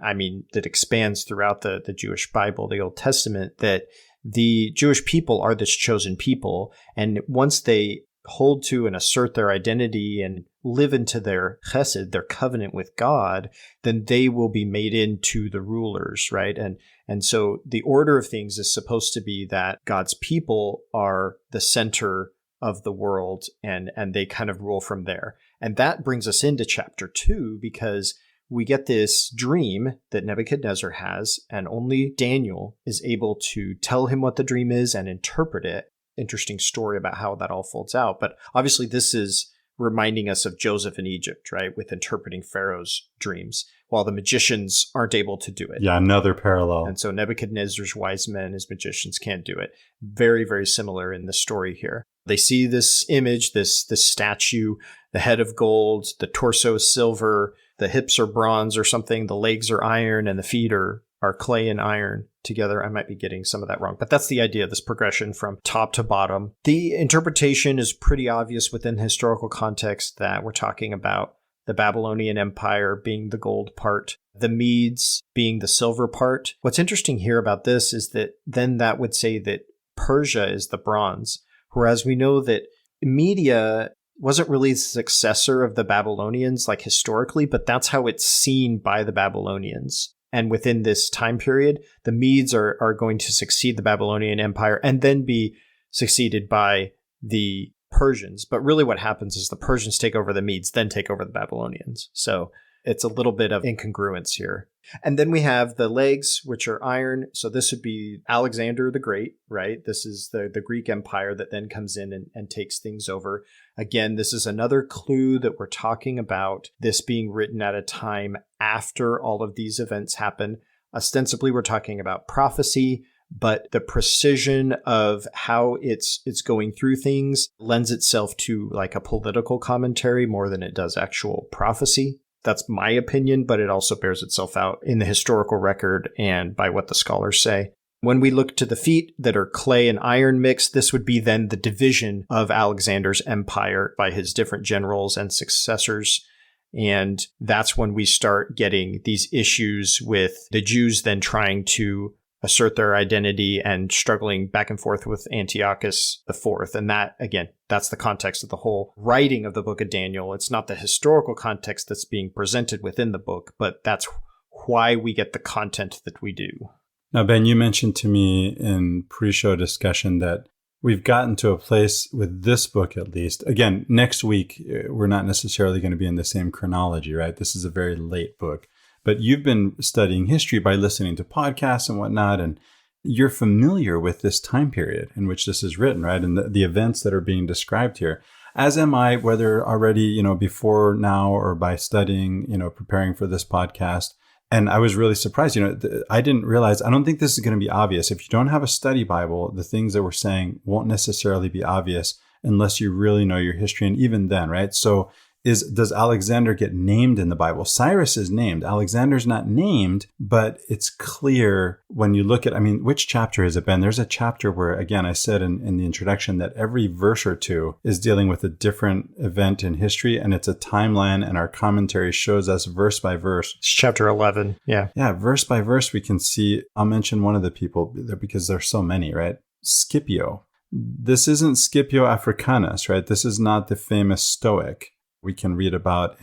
that expands throughout the Jewish Bible, the Old Testament, that the Jewish people are this chosen people. And once they hold to and assert their identity and live into their chesed, their covenant with God, then they will be made into the rulers, right? And so the order of things is supposed to be that God's people are the center of the world, and they kind of rule from there. And that brings us into chapter 2, because we get this dream that Nebuchadnezzar has, and only Daniel is able to tell him what the dream is and interpret it. Interesting story about how that all folds out. But obviously this is reminding us of Joseph in Egypt, right? With interpreting Pharaoh's dreams, while the magicians aren't able to do it. Yeah, another parallel. And so Nebuchadnezzar's wise men, his magicians, can't do it. Very, very similar in the story here. They see this image, this statue, the head of gold, the torso is silver, the hips are bronze or something, the legs are iron, and the feet are clay and iron together. I might be getting some of that wrong, but that's the idea, this progression from top to bottom. The interpretation is pretty obvious within the historical context that we're talking about the Babylonian Empire being the gold part, the Medes being the silver part. What's interesting here about this is that then that would say that Persia is the bronze, whereas we know that Media wasn't really the successor of the Babylonians, like historically, but that's how it's seen by the Babylonians. And within this time period, the Medes are going to succeed the Babylonian Empire and then be succeeded by the Persians. But really what happens is the Persians take over the Medes, then take over the Babylonians. So it's a little bit of incongruence here. And then we have the legs, which are iron. So this would be Alexander the Great, right? This is the Greek Empire that then comes in and takes things over. Again, this is another clue that we're talking about this being written at a time after all of these events happen. Ostensibly, we're talking about prophecy, but the precision of how it's going through things lends itself to like a political commentary more than it does actual prophecy. That's my opinion, but it also bears itself out in the historical record and by what the scholars say. When we look to the feet that are clay and iron mixed, this would be then the division of Alexander's empire by his different generals and successors. And that's when we start getting these issues with the Jews then trying to assert their identity and struggling back and forth with Antiochus IV. And that, again, that's the context of the whole writing of the book of Daniel. It's not the historical context that's being presented within the book, but that's why we get the content that we do. Now, Ben, you mentioned to me in pre-show discussion that we've gotten to a place with this book, at least. Again, next week, we're not necessarily going to be in the same chronology, right? This is a very late book. But you've been studying history by listening to podcasts and whatnot, and you're familiar with this time period in which this is written, right? And the events that are being described here. As am I, whether already, before now or by studying, preparing for this podcast. And I was really surprised, I didn't realize, I don't think this is going to be obvious. If you don't have a study Bible, the things that we're saying won't necessarily be obvious unless you really know your history. And even then, right? So does Alexander get named in the Bible? Cyrus is named. Alexander's not named, but it's clear when you look at, which chapter is it, Ben? There's a chapter where, again, I said in the introduction that every verse or two is dealing with a different event in history, and it's a timeline, and our commentary shows us verse by verse. It's chapter 11, yeah. Yeah, verse by verse we can see, I'll mention one of the people because there's so many, right? Scipio. This isn't Scipio Africanus, right? This is not the famous Stoic we can read about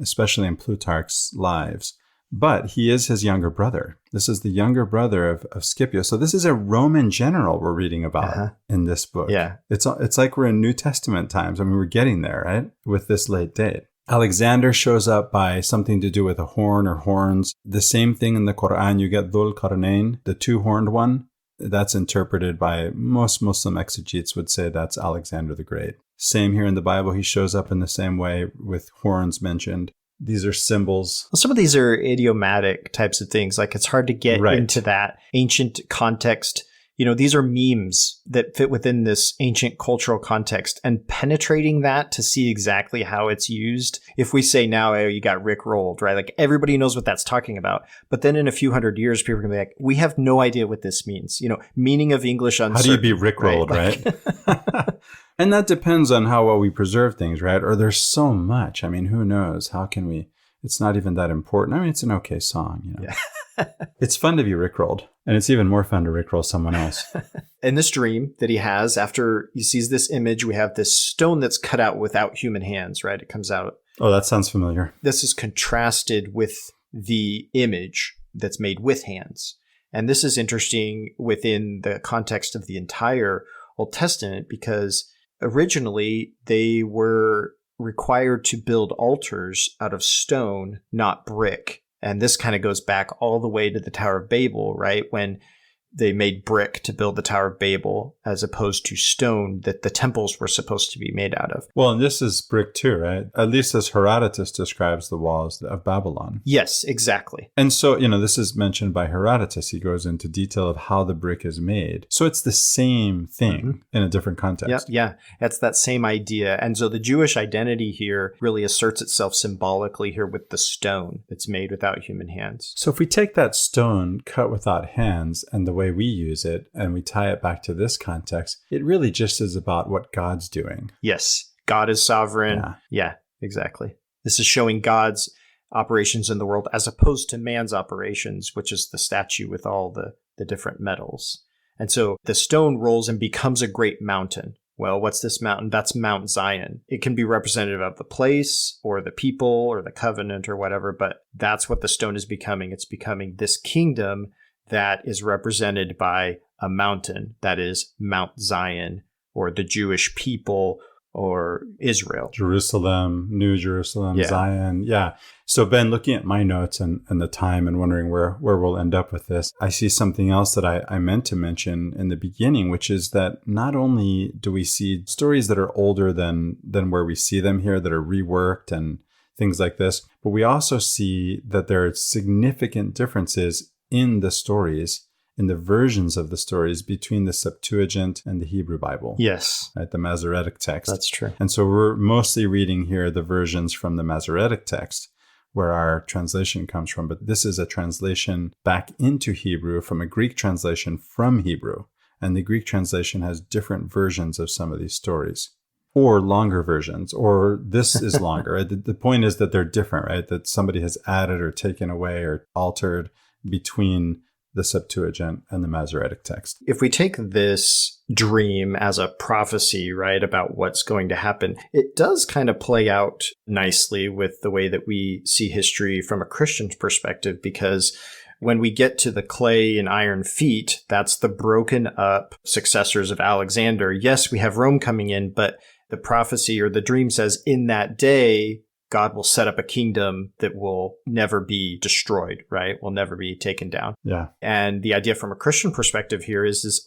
especially in Plutarch's Lives. But he is his younger brother. This is the younger brother of Scipio. So this is a Roman general we're reading about in this book. Yeah. It's like we're in New Testament times. I mean, we're getting there, right? With this late date. Alexander shows up by something to do with a horn or horns. The same thing in the Quran. You get Dhul Qarnayn, the two-horned one. That's interpreted by most Muslim exegetes would say that's Alexander the Great. Same here in the Bible. He shows up in the same way with horns mentioned. These are symbols. Well, some of these are idiomatic types of things. Like it's hard to get into that ancient context. You know, these are memes that fit within this ancient cultural context, and penetrating that to see exactly how it's used. If we say now, oh, you got Rick rolled, right? Like everybody knows what that's talking about. But then in a few hundred years, people are going to be like, we have no idea what this means. You know, meaning of English uncertain. How do you be Rick rolled, right? And that depends on how well we preserve things, right? Or there's so much. I mean, who knows? How can we? It's not even that important. I mean, it's an okay song, you know. Yeah. It's fun to be rickrolled, and it's even more fun to rickroll someone else. In this dream that he has, after he sees this image, we have this stone that's cut out without human hands, right? It comes out. Oh, that sounds familiar. This is contrasted with the image that's made with hands. And this is interesting within the context of the entire Old Testament, because originally they were required to build altars out of stone, not brick. And this kind of goes back all the way to the Tower of Babel, right? When they made brick to build the Tower of Babel as opposed to stone that the temples were supposed to be made out of. Well, and this is brick too, right? At least as Herodotus describes the walls of Babylon. Yes, exactly. And so, you know, this is mentioned by Herodotus. He goes into detail of how the brick is made. So it's the same thing in a different context. Yeah, it's that same idea. And so the Jewish identity here really asserts itself symbolically here with the stone that's made without human hands. So if we take that stone cut without hands and the way we use it, and we tie it back to this context, it really just is about what God's doing. Yes, God is sovereign. Yeah, exactly. This is showing God's operations in the world as opposed to man's operations, which is the statue with all the different metals. And so the stone rolls and becomes a great mountain. Well, what's this mountain? That's Mount Zion. It can be representative of the place or the people or the covenant or whatever, but that's what the stone is becoming. It's becoming this kingdom that is represented by a mountain, that is Mount Zion, or the Jewish people, or Israel. Jerusalem, New Jerusalem, Zion. Yeah. So Ben, looking at my notes and the time and wondering where we'll end up with this, I see something else that I meant to mention in the beginning, which is that not only do we see stories that are older than where we see them here, that are reworked and things like this, but we also see that there are significant differences in the stories, in the versions of the stories between the Septuagint and the Hebrew Bible. Yes. Right, the Masoretic text. That's true. And so we're mostly reading here the versions from the Masoretic text, where our translation comes from. But this is a translation back into Hebrew from a Greek translation from Hebrew. And the Greek translation has different versions of some of these stories. Or longer versions, or this is longer. The point is that they're different, right? That somebody has added or taken away or altered between the Septuagint and the Masoretic text. If we take this dream as a prophecy, right, about what's going to happen, it does kind of play out nicely with the way that we see history from a Christian perspective, because when we get to the clay and iron feet, that's the broken up successors of Alexander. Yes, we have Rome coming in, but the prophecy or the dream says in that day, God will set up a kingdom that will never be destroyed, right? Will never be taken down. Yeah. And the idea from a Christian perspective here is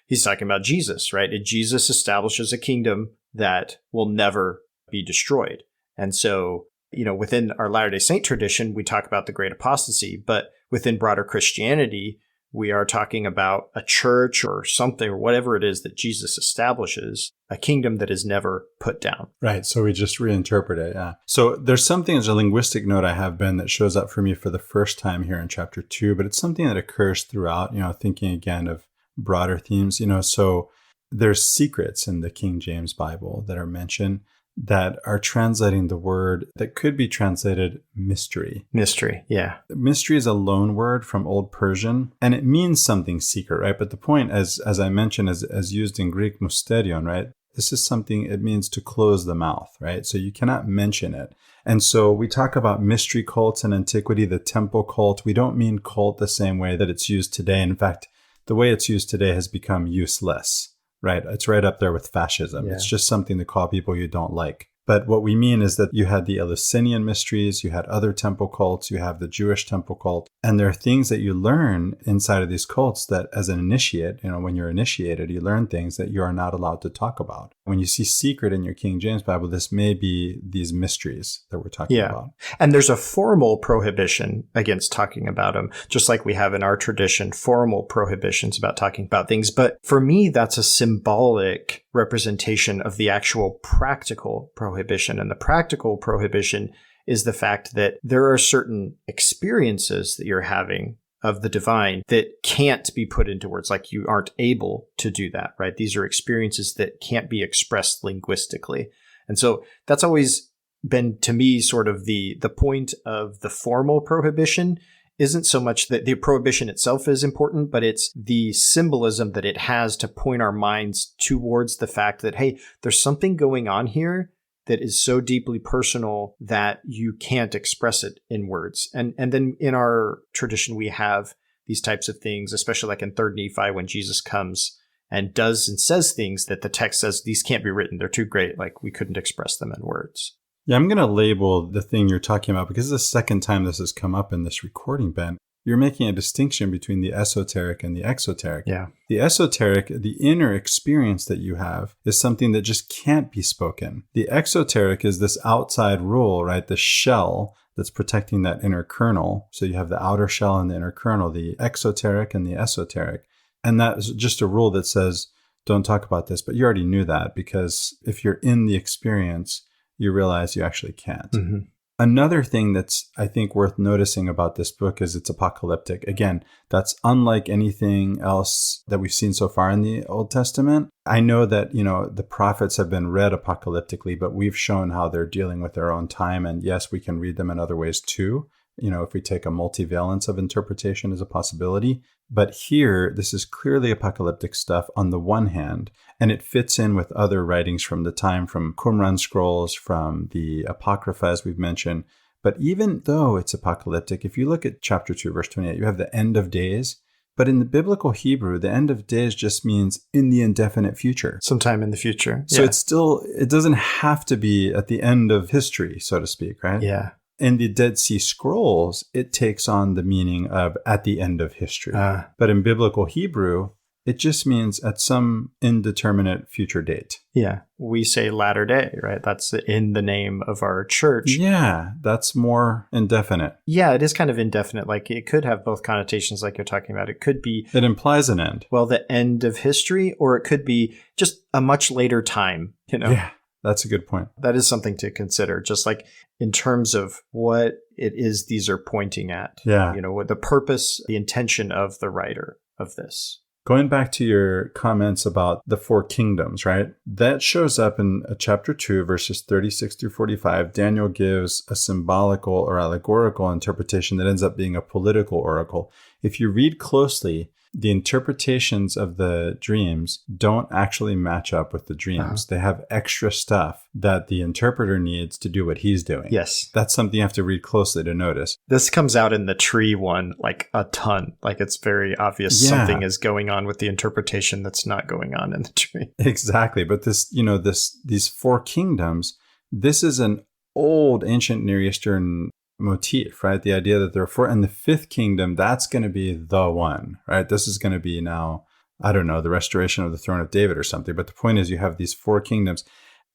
he's talking about Jesus, right? Jesus establishes a kingdom that will never be destroyed. And so, you know, within our Latter-day Saint tradition, we talk about the great apostasy, but within broader Christianity, we are talking about a church or something or whatever it is that Jesus establishes, a kingdom that is never put down. Right. So we just reinterpret it. Yeah. So there's something as a linguistic note I have, Ben, that shows up for me for the first time here in chapter 2, but it's something that occurs throughout, you know, thinking again of broader themes, you know, so there's secrets in the King James Bible that are mentioned that are translating the word that could be translated mystery. Mystery, yeah. Mystery is a loan word from Old Persian, and it means something secret, right? But the point, as I mentioned, as used in Greek, mysterion, right? This is something, it means to close the mouth, right? So you cannot mention it. And so we talk about mystery cults in antiquity, the temple cult. We don't mean cult the same way that it's used today. In fact, the way it's used today has become useless, right? It's right up there with fascism. Yeah. It's just something to call people you don't like. But what we mean is that you had the Eleusinian mysteries, you had other temple cults, you have the Jewish temple cult, and there are things that you learn inside of these cults that as an initiate, when you're initiated, you learn things that you are not allowed to talk about. When you see secret in your King James Bible, this may be these mysteries that we're talking about. And there's a formal prohibition against talking about them, just like we have in our tradition, formal prohibitions about talking about things. But for me, that's a symbolic representation of the actual practical prohibition. And the practical prohibition is the fact that there are certain experiences that you're having of the divine that can't be put into words, like you aren't able to do that, right? These are experiences that can't be expressed linguistically. And so that's always been, to me, sort of the point of the formal prohibition isn't so much that the prohibition itself is important, but it's the symbolism that it has to point our minds towards the fact that, hey, there's something going on here that is so deeply personal that you can't express it in words. And then in our tradition, we have these types of things, especially like in 3rd Nephi, when Jesus comes and does and says things that the text says, these can't be written. They're too great. Like we couldn't express them in words. Yeah, I'm going to label the thing you're talking about because it's the second time this has come up in this recording, Ben. You're making a distinction between the esoteric and the exoteric. Yeah. The esoteric, the inner experience that you have, is something that just can't be spoken. The exoteric is this outside rule, right? The shell that's protecting that inner kernel. So you have the outer shell and the inner kernel, the exoteric and the esoteric. And that's just a rule that says, don't talk about this. But you already knew that because if you're in the experience, you realize you actually can't. Mm-hmm. Another thing that's, I think, worth noticing about this book is it's apocalyptic. Again, that's unlike anything else that we've seen so far in the Old Testament. I know that, the prophets have been read apocalyptically, but we've shown how they're dealing with their own time. And yes, we can read them in other ways too. If we take a multivalence of interpretation as a possibility. But here, this is clearly apocalyptic stuff on the one hand, and it fits in with other writings from the time, from Qumran scrolls, from the Apocrypha, as we've mentioned. But even though it's apocalyptic, if you look at chapter 2, verse 28, you have the end of days. But in the biblical Hebrew, the end of days just means in the indefinite future. Sometime in the future. So it doesn't have to be at the end of history, so to speak, right? Yeah. In the Dead Sea Scrolls, it takes on the meaning of at the end of history. But in biblical Hebrew, it just means at some indeterminate future date. Yeah. We say latter day, right? That's in the name of our church. Yeah. That's more indefinite. Yeah. It is kind of indefinite. Like it could have both connotations like you're talking about. It could be... It implies an end. Well, the end of history, or it could be just a much later time, Yeah. That's a good point. That is something to consider, just like in terms of what it is these are pointing at. Yeah. What the purpose, the intention of the writer of this. Going back to your comments about the 4 kingdoms, right? That shows up in chapter 2, verses 36 through 45. Daniel gives a symbolical or allegorical interpretation that ends up being a political oracle. If you read closely, the interpretations of the dreams don't actually match up with the dreams. They have extra stuff that the interpreter needs to do what he's doing. Yes. That's something you have to read closely to notice. This comes out in the tree one like a ton. Like it's very obvious something is going on with the interpretation that's not going on in the tree. Exactly. But these 4 kingdoms, this is an old ancient Near Eastern motif, right? The idea that there are 4, and the 5th kingdom, that's going to be the one, right? This is going to be now, I don't know, the restoration of the throne of David or something. But the point is you have these 4 kingdoms.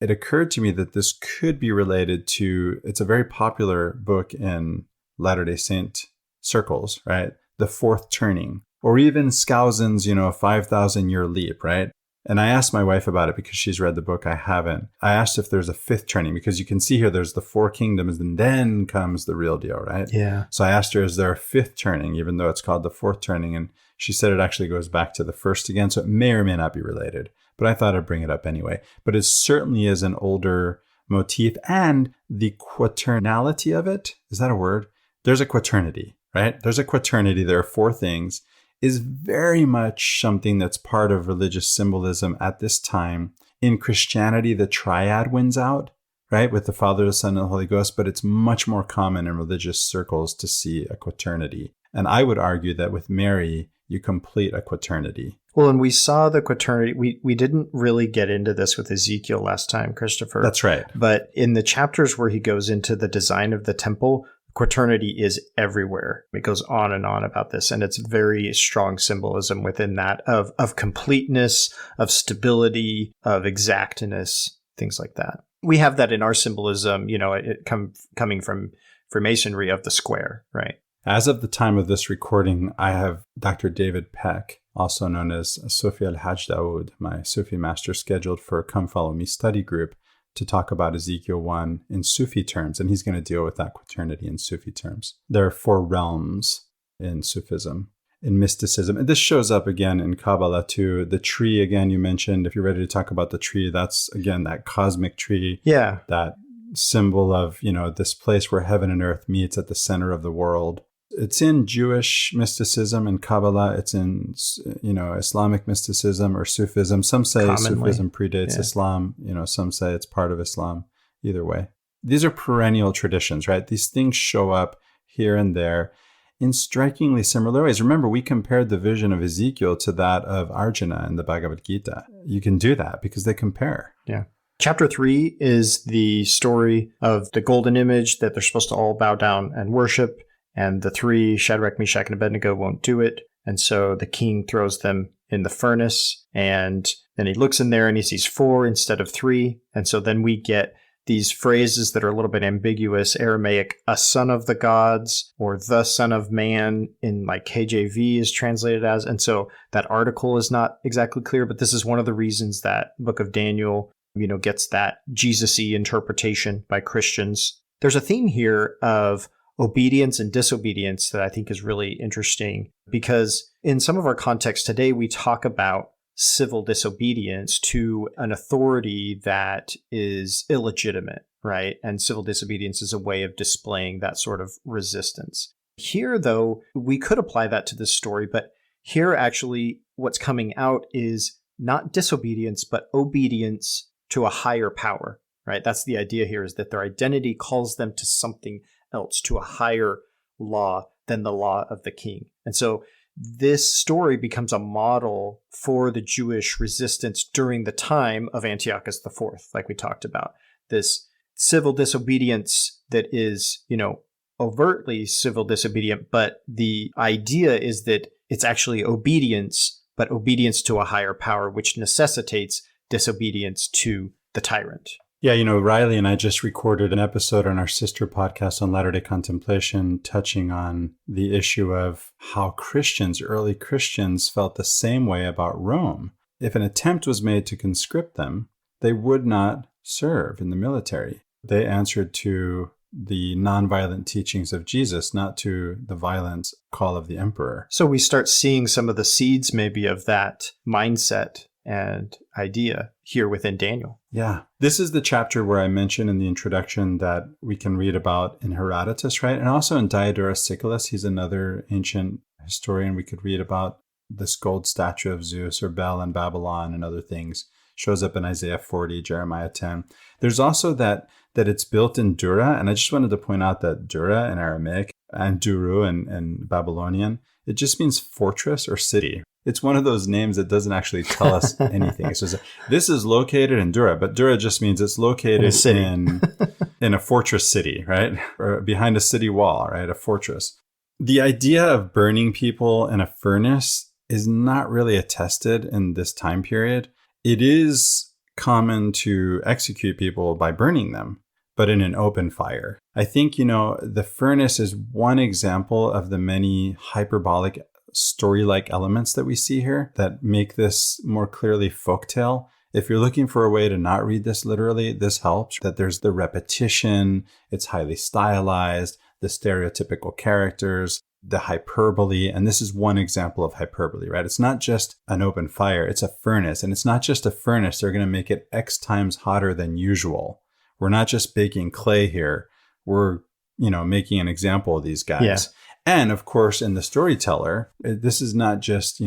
It occurred to me that this could be related to, it's a very popular book in Latter-day Saint circles, right? The 4th turning, or even Skousen's, 5,000-year leap, right? And I asked my wife about it because she's read the book. I haven't. I asked if there's a 5th turning, because you can see here there's the 4 kingdoms and then comes the real deal, right? Yeah. So I asked her, is there a 5th turning, even though it's called the 4th turning? And she said it actually goes back to the first again. So it may or may not be related. But I thought I'd bring it up anyway. But it certainly is an older motif. And the quaternality of it, is that a word? There's a quaternity, right? There's a quaternity. There are 4 things. Is very much something that's part of religious symbolism at this time In Christianity, the triad wins out, right? With the Father, the Son, and the Holy Ghost, but it's much more common in religious circles to see a quaternity. And I would argue that with Mary, you complete a quaternity. Well, and we saw the quaternity. We didn't really get into this with Ezekiel last time, Christopher. That's right. But in the chapters where he goes into the design of the temple, quaternity is everywhere. It goes on and on about this, and it's very strong symbolism within that of completeness, of stability, of exactness, things like that. We have that in our symbolism, coming from Freemasonry of the square, right? As of the time of this recording, I have Dr. David Peck, also known as Sufi Al-Hajj Dawood, my Sufi master, scheduled for a Come Follow Me study group to talk about Ezekiel 1 in Sufi terms, and he's going to deal with that quaternity in Sufi terms. There are 4 realms in Sufism, in mysticism. And this shows up again in Kabbalah too. The tree, again, you mentioned, if you're ready to talk about the tree, that's, again, that cosmic tree. Yeah. That symbol of, this place where heaven and earth meets at the center of the world. It's in Jewish mysticism and Kabbalah. It's in, Islamic mysticism or Sufism. Some say commonly Sufism predates Islam. Some say it's part of Islam. Either way. These are perennial traditions, right? These things show up here and there in strikingly similar ways. Remember, we compared the vision of Ezekiel to that of Arjuna in the Bhagavad Gita. You can do that because they compare. Yeah. Chapter 3 is the story of the golden image that they're supposed to all bow down and worship. And the 3, Shadrach, Meshach, and Abednego, won't do it. And so the king throws them in the furnace. And then he looks in there and he sees 4 instead of 3. And so then we get these phrases that are a little bit ambiguous. Aramaic, a son of the gods, or the son of man in like KJV is translated as. And so that article is not exactly clear. But this is one of the reasons that Book of Daniel, gets that Jesus-y interpretation by Christians. There's a theme here of obedience and disobedience that I think is really interesting, because in some of our contexts today, we talk about civil disobedience to an authority that is illegitimate, right? And civil disobedience is a way of displaying that sort of resistance. Here, though, we could apply that to this story, but here actually what's coming out is not disobedience, but obedience to a higher power, right? That's the idea here, is that their identity calls them to something else, to a higher law than the law of the king. And so this story becomes a model for the Jewish resistance during the time of Antiochus IV, like we talked about. This civil disobedience that is, overtly civil disobedient, but the idea is that it's actually obedience, but obedience to a higher power, which necessitates disobedience to the tyrant. Yeah, Riley and I just recorded an episode on our sister podcast on Latter-day Contemplation, touching on the issue of how early Christians felt the same way about Rome. If an attempt was made to conscript them, they would not serve in the military. They answered to the nonviolent teachings of Jesus, not to the violent call of the emperor. So we start seeing some of the seeds maybe of that mindset and idea here within Daniel. Yeah. This is the chapter where I mentioned in the introduction that we can read about in Herodotus, right? And also in Diodorus Siculus. He's another ancient historian. We could read about this gold statue of Zeus or Bel in Babylon and other things. Shows up in Isaiah 40, Jeremiah 10. There's also that it's built in Dura. And I just wanted to point out that Dura in Aramaic and Duru in Babylonian, it just means fortress or city. It's one of those names that doesn't actually tell us anything. It says, this is located in Dura, but Dura just means it's located in a fortress city, right? Or behind a city wall, right? A fortress. The idea of burning people in a furnace is not really attested in this time period. It is common to execute people by burning them, but in an open fire. I think, the furnace is one example of the many hyperbolic story-like elements that we see here that make this more clearly folktale. If you're looking for a way to not read this literally, this helps. That there's the repetition, it's highly stylized, the stereotypical characters, the hyperbole. And this is one example of hyperbole, right? It's not just an open fire, it's a furnace. And it's not just a furnace, they're going to make it X times hotter than usual. We're not just baking clay here. We're, making an example of these guys. Yeah. And of course, in the storyteller, this is not just,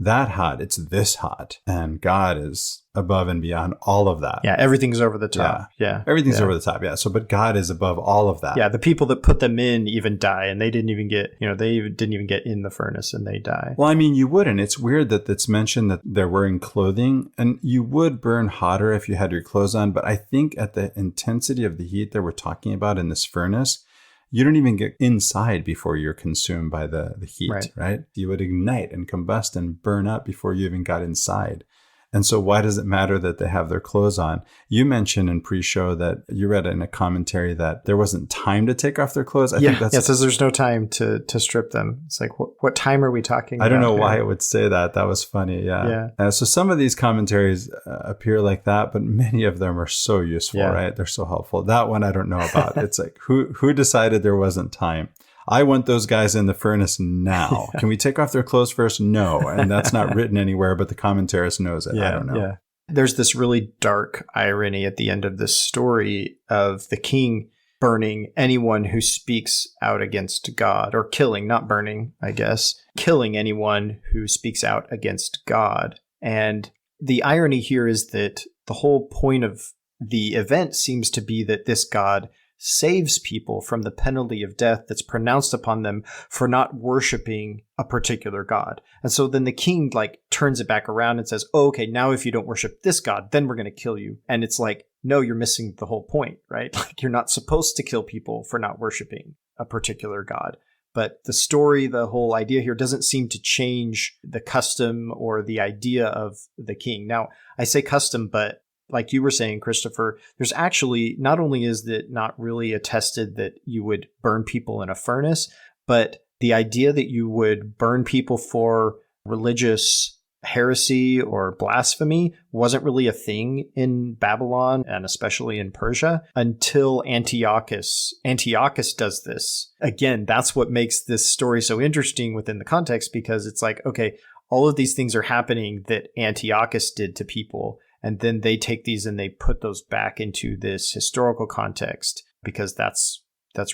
that hot. It's this hot. And God is above and beyond all of that. Yeah, everything's over the top. Yeah. Everything's over the top. Yeah. So, but God is above all of that. Yeah, the people that put them in even die, and they didn't even get, didn't even get in the furnace, and they die. Well, I mean, you wouldn't. It's weird that it's mentioned that they're wearing clothing, and you would burn hotter if you had your clothes on. But I think at the intensity of the heat that we're talking about in this furnace, you don't even get inside before you're consumed by the heat, right? You would ignite and combust and burn up before you even got inside. And so why does it matter that they have their clothes on? You mentioned in pre-show that you read in a commentary that there wasn't time to take off their clothes. I think it says there's no time to strip them. It's like, what time are we talking about? I don't know why it would say that. That was funny. Yeah. So some of these commentaries appear like that, but many of them are so useful, right? They're so helpful. That one I don't know about. It's like, who decided there wasn't time? I want those guys in the furnace now. Can we take off their clothes first? No. And that's not written anywhere, but the commentarist knows it. I don't know. Yeah. There's this really dark irony at the end of this story of the king burning anyone who speaks out against God, or killing, not burning, I guess, killing anyone who speaks out against God. And the irony here is that the whole point of the event seems to be that this God saves people from the penalty of death that's pronounced upon them for not worshiping a particular god. And so then the king turns it back around and says, oh, okay, now if you don't worship this god, then we're going to kill you. And it's like, no, you're missing the whole point, right? Like, you're not supposed to kill people for not worshiping a particular god. But the story, the whole idea here doesn't seem to change the custom or the idea of the king. Now, I say custom, but like you were saying, Christopher, there's actually, not only is it not really attested that you would burn people in a furnace, but the idea that you would burn people for religious heresy or blasphemy wasn't really a thing in Babylon, and especially in Persia, until Antiochus. Antiochus does this. Again, that's what makes this story so interesting within the context, because it's like, okay, all of these things are happening that Antiochus did to people. And then they take these and they put those back into this historical context, because that's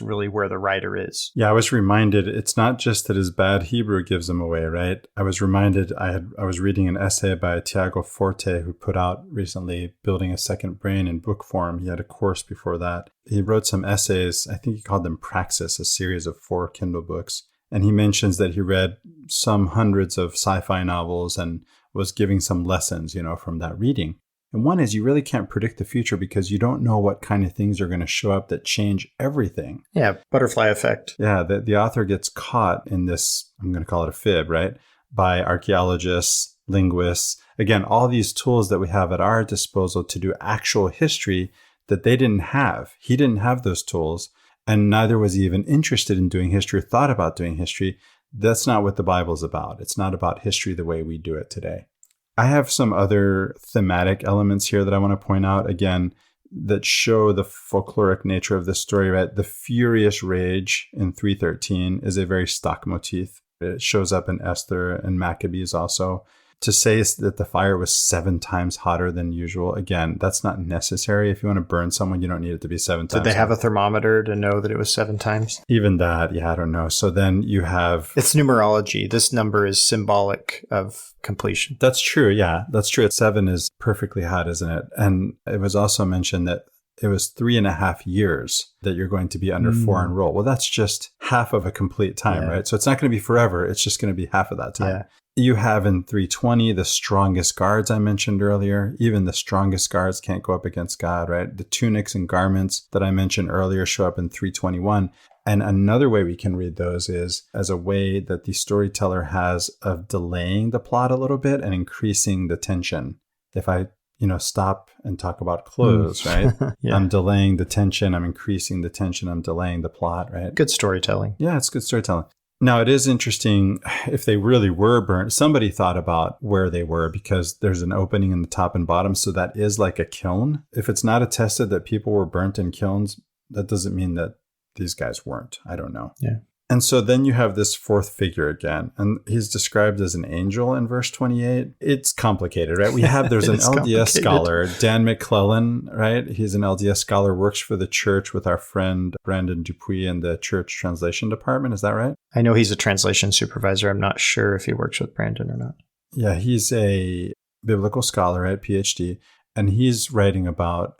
really where the writer is. Yeah, I was reminded, it's not just that his bad Hebrew gives him away, right? I was reminded, I was reading an essay by Tiago Forte, who put out recently Building a Second Brain in book form. He had a course before that. He wrote some essays, I think he called them Praxis, a series of 4 Kindle books. And he mentions that he read some hundreds of sci-fi novels and was giving some lessons, from that reading. And one is, you really can't predict the future because you don't know what kind of things are going to show up that change everything. Yeah, butterfly effect. Yeah, the author gets caught in this, I'm going to call it a fib, right? By archaeologists, linguists. Again, all these tools that we have at our disposal to do actual history that they didn't have. He didn't have those tools, and neither was he even interested in doing history or thought about doing history. That's not what the Bible's about. It's not about history the way we do it today. I have some other thematic elements here that I want to point out, again, that show the folkloric nature of this story, right? The furious rage in 313 is a very stock motif. It shows up in Esther and Maccabees also. To say that the fire was 7 times hotter than usual, again, that's not necessary. If you want to burn someone, you don't need it to be 7 times. Did they have a thermometer to know that it was 7 times? Even that, yeah, I don't know. So then you have... It's numerology. This number is symbolic of completion. That's true, yeah. That's true. 7 is perfectly hot, isn't it? And it was also mentioned that it was 3.5 years that you're going to be under foreign rule. Well, that's just half of a complete time, right? So it's not going to be forever. It's just going to be half of that time. Yeah. You have in 320 the strongest guards I mentioned earlier. Even the strongest guards can't go up against God, right? The tunics and garments that I mentioned earlier show up in 321. And another way we can read those is as a way that the storyteller has of delaying the plot a little bit and increasing the tension. If I stop and talk about clothes, right? Yeah. I'm delaying the tension. I'm increasing the tension. I'm delaying the plot, right? Good storytelling. Yeah, it's good storytelling. Now, it is interesting if they really were burnt. Somebody thought about where they were because there's an opening in the top and bottom. So that is like a kiln. If it's not attested that people were burnt in kilns, that doesn't mean that these guys weren't. I don't know. Yeah. And so then you have this fourth figure again, and he's described as an angel in verse 28. It's complicated, right? There's an LDS scholar, Dan McClellan, right? He's an LDS scholar, works for the church with our friend Brandon Dupuis in the church translation department. Is that right? I know he's a translation supervisor. I'm not sure if he works with Brandon or not. Yeah, he's a biblical scholar at PhD, and he's writing about,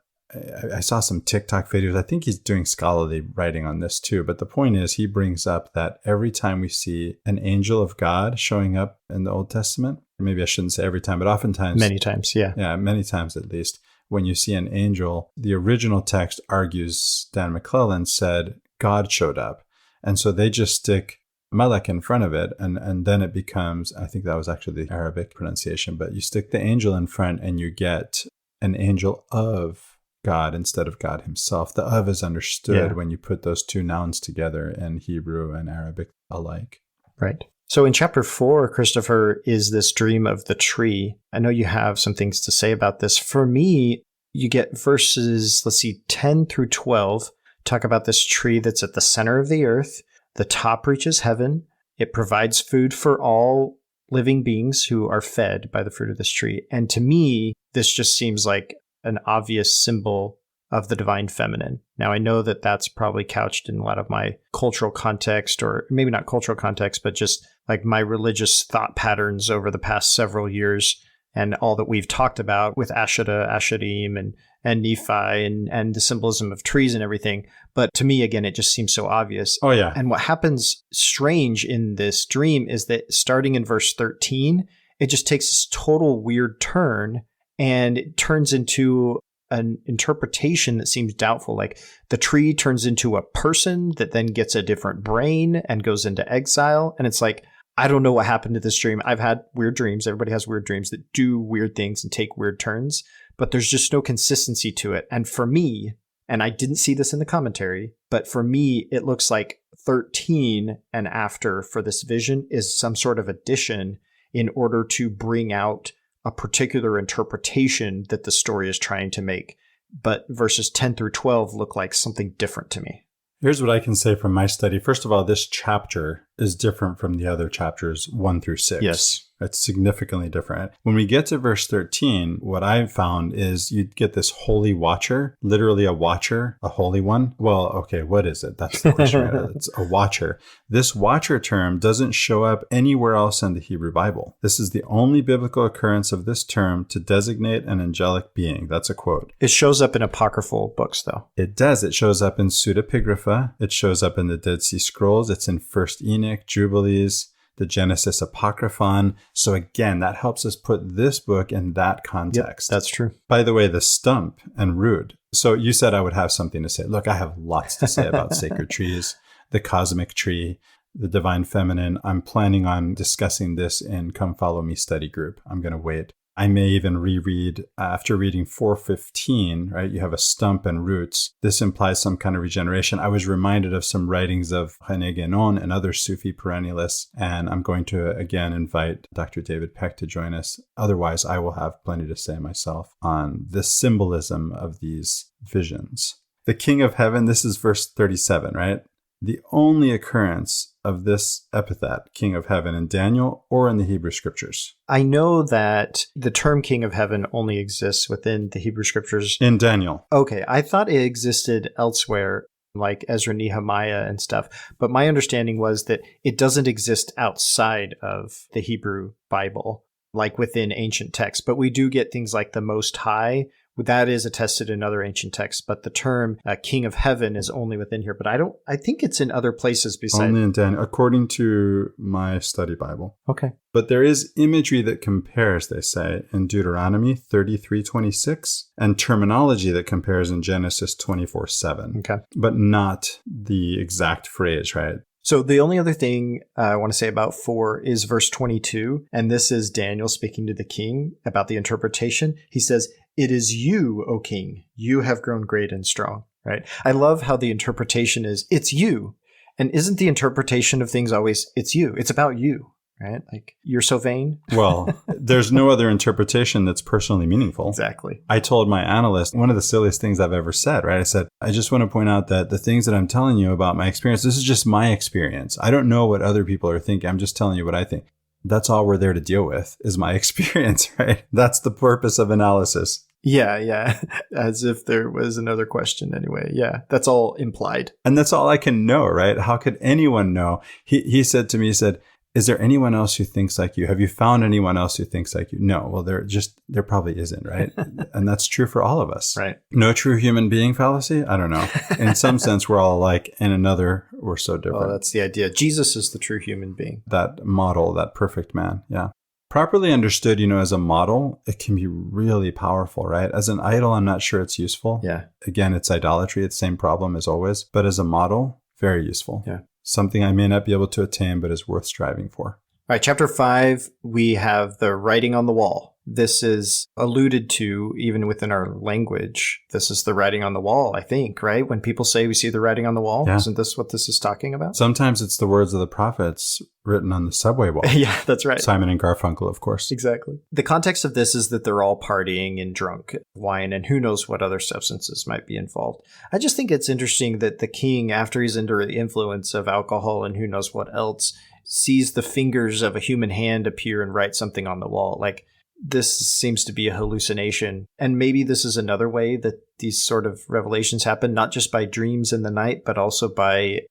I saw some TikTok videos. I think he's doing scholarly writing on this too. But the point is, he brings up that every time we see an angel of God showing up in the Old Testament, maybe I shouldn't say every time, but oftentimes. Many times, yeah. Yeah, many times at least. When you see an angel, the original text argues, Dan McClellan said, God showed up. And so they just stick Malak in front of it, and then it becomes, I think that was actually the Arabic pronunciation, but you stick the angel in front and you get an angel of God instead of God himself. The of is understood when you put those two nouns together in Hebrew and Arabic alike. Right. So in chapter 4, Christopher, is this dream of the tree. I know you have some things to say about this. For me, you get verses, 10 through 12, talk about this tree that's at the center of the earth. The top reaches heaven. It provides food for all living beings who are fed by the fruit of this tree. And to me, this just seems like an obvious symbol of the divine feminine. Now, I know that that's probably couched in a lot of my cultural context, or maybe not cultural context, but just like my religious thought patterns over the past several years and all that we've talked about with Ashada, Ashadim, and Nephi, and the symbolism of trees and everything. But to me, again, it just seems so obvious. Oh, yeah. And what happens strange in this dream is that starting in verse 13, it just takes this total weird turn, and it turns into an interpretation that seems doubtful. Like the tree turns into a person that then gets a different brain and goes into exile. And it's like, I don't know what happened to this dream. I've had weird dreams. Everybody has weird dreams that do weird things and take weird turns, but there's just no consistency to it. And for me, and I didn't see this in the commentary, but for me, it looks like 13 and after for this vision is some sort of addition in order to bring out a particular interpretation that the story is trying to make. But verses 10 through 12 look like something different to me. Here's what I can say from my study. First of all, this chapter is different from the other chapters 1 through 6. Yes. It's significantly different. When we get to verse 13, what I've found is you get this holy watcher, literally a watcher, a holy one. Well, okay, what is it? That's the question. Right? It's a watcher. This watcher term doesn't show up anywhere else in the Hebrew Bible. This is the only biblical occurrence of this term to designate an angelic being. That's a quote. It shows up in apocryphal books, though. It does. It shows up in Pseudepigrapha. It shows up in the Dead Sea Scrolls. It's in 1st Enoch, Jubilees, the Genesis Apocryphon. So again, that helps us put this book in that context. Yep, that's true. By the way, the stump and root. So you said I would have something to say. Look, I have lots to say about sacred trees, the cosmic tree, the divine feminine. I'm planning on discussing this in Come Follow Me study group. I'm going to wait. I may even reread after reading 4:15, right? You have a stump and roots. This implies some kind of regeneration. I was reminded of some writings of René Guénon and other Sufi perennialists, and I'm going to again invite Dr. David Peck to join us. Otherwise, I will have plenty to say myself on the symbolism of these visions. The King of Heaven, this is verse 37, right? The only occurrence of this epithet, King of Heaven, in Daniel or in the Hebrew Scriptures. I know that the term King of Heaven only exists within the Hebrew Scriptures. In Daniel. Okay, I thought it existed elsewhere, like Ezra, Nehemiah, and stuff. But my understanding was that it doesn't exist outside of the Hebrew Bible, like within ancient texts. But we do get things like the Most High. That is attested in other ancient texts, but the term King of Heaven is only within here. But I think it's in other places besides. Only in Daniel, according to my study Bible. Okay. But there is imagery that compares, they say, in Deuteronomy 33:26, and terminology that compares in Genesis 24:7. Okay. But not the exact phrase, right? So the only other thing I want to say about 4 is verse 22. And this is Daniel speaking to the king about the interpretation. He says, "It is you, O king. You have grown great and strong." Right? I love how the interpretation is, it's you. And isn't the interpretation of things always, it's you? It's about you, right? Like, you're so vain. Well, there's no other interpretation that's personally meaningful. Exactly. I told my analyst one of the silliest things I've ever said, right? I said, I just want to point out that the things that I'm telling you about my experience, this is just my experience. I don't know what other people are thinking. I'm just telling you what I think. That's all we're there to deal with is my experience, right? That's the purpose of analysis. Yeah. As if there was another question anyway. Yeah, that's all implied. And that's all I can know, right? How could anyone know? He said to me, he said, is there anyone else who thinks like you? Have you found anyone else who thinks like you? No. Well, there probably isn't, right? And that's true for all of us. Right. No true human being fallacy? I don't know. In some sense, we're all alike. In another, we're so different. Well, that's the idea. Jesus is the true human being. That model, that perfect man. Yeah. Properly understood, as a model, it can be really powerful, right? As an idol, I'm not sure it's useful. Yeah. Again, it's idolatry. It's the same problem as always. But as a model, very useful. Yeah. Something I may not be able to attain, but is worth striving for. All right, chapter 5, we have the writing on the wall. This is alluded to even within our language. This is the writing on the wall, I think, right? When people say we see the writing on the wall, Isn't this what this is talking about? Sometimes it's the words of the prophets written on the subway wall. Yeah, that's right. Simon and Garfunkel, of course. Exactly. The context of this is that they're all partying and drunk, wine, and who knows what other substances might be involved. I just think it's interesting that the king, after he's under the influence of alcohol and who knows what else, sees the fingers of a human hand appear and write something on the wall. Like, this seems to be a hallucination. And maybe this is another way that these sort of revelations happen, not just by dreams in the night, but also by,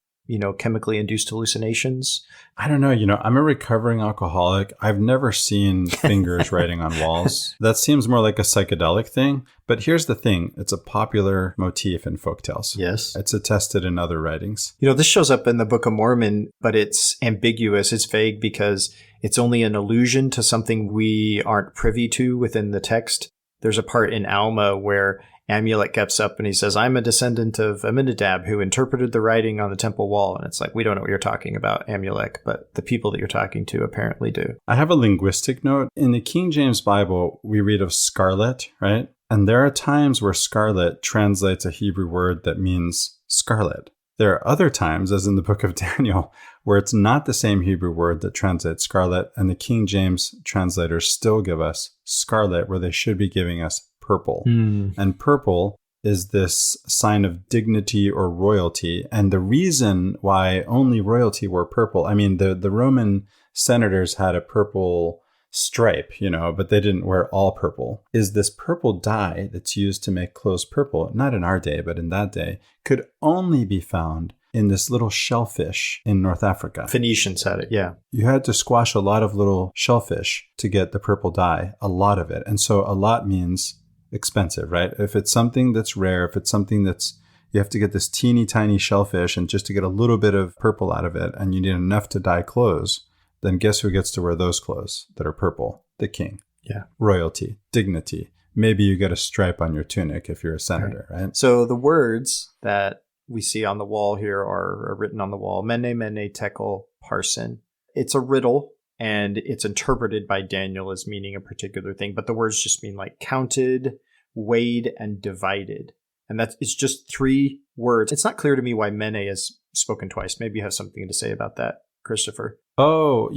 chemically induced hallucinations. I don't know. I'm a recovering alcoholic. I've never seen fingers writing on walls. That seems more like a psychedelic thing. But here's the thing. It's a popular motif in folktales. Yes. It's attested in other writings. This shows up in the Book of Mormon, but it's ambiguous. It's vague because it's only an allusion to something we aren't privy to within the text. There's a part in Alma where Amulek gets up and he says, I'm a descendant of Aminadab who interpreted the writing on the temple wall. And it's like, we don't know what you're talking about, Amulek, but the people that you're talking to apparently do. I have a linguistic note. In the King James Bible, we read of scarlet, right? And there are times where scarlet translates a Hebrew word that means scarlet. There are other times, as in the book of Daniel, where it's not the same Hebrew word that translates scarlet, and the King James translators still give us scarlet where they should be giving us purple. And purple is this sign of dignity or royalty. And the reason why only royalty wore purple, I mean, the Roman senators had a purple stripe, but they didn't wear all purple, is this purple dye that's used to make clothes purple, not in our day, but in that day, could only be found in this little shellfish in North Africa. Phoenicians had it, yeah. You had to squash a lot of little shellfish to get the purple dye, a lot of it. And so a lot means expensive, right? If it's something that's rare, if it's something that's, you have to get this teeny tiny shellfish and just to get a little bit of purple out of it, and you need enough to dye clothes, then guess who gets to wear those clothes that are purple? The king. Yeah. Royalty, dignity. Maybe you get a stripe on your tunic if you're a senator, right? So the words that we see on the wall here are written on the wall. Mene, mene, tekel, parsin. It's a riddle, and it's interpreted by Daniel as meaning a particular thing. But the words just mean like counted, weighed, and divided. And it's just 3 words. It's not clear to me why mene is spoken twice. Maybe you have something to say about that, Christopher. Oh,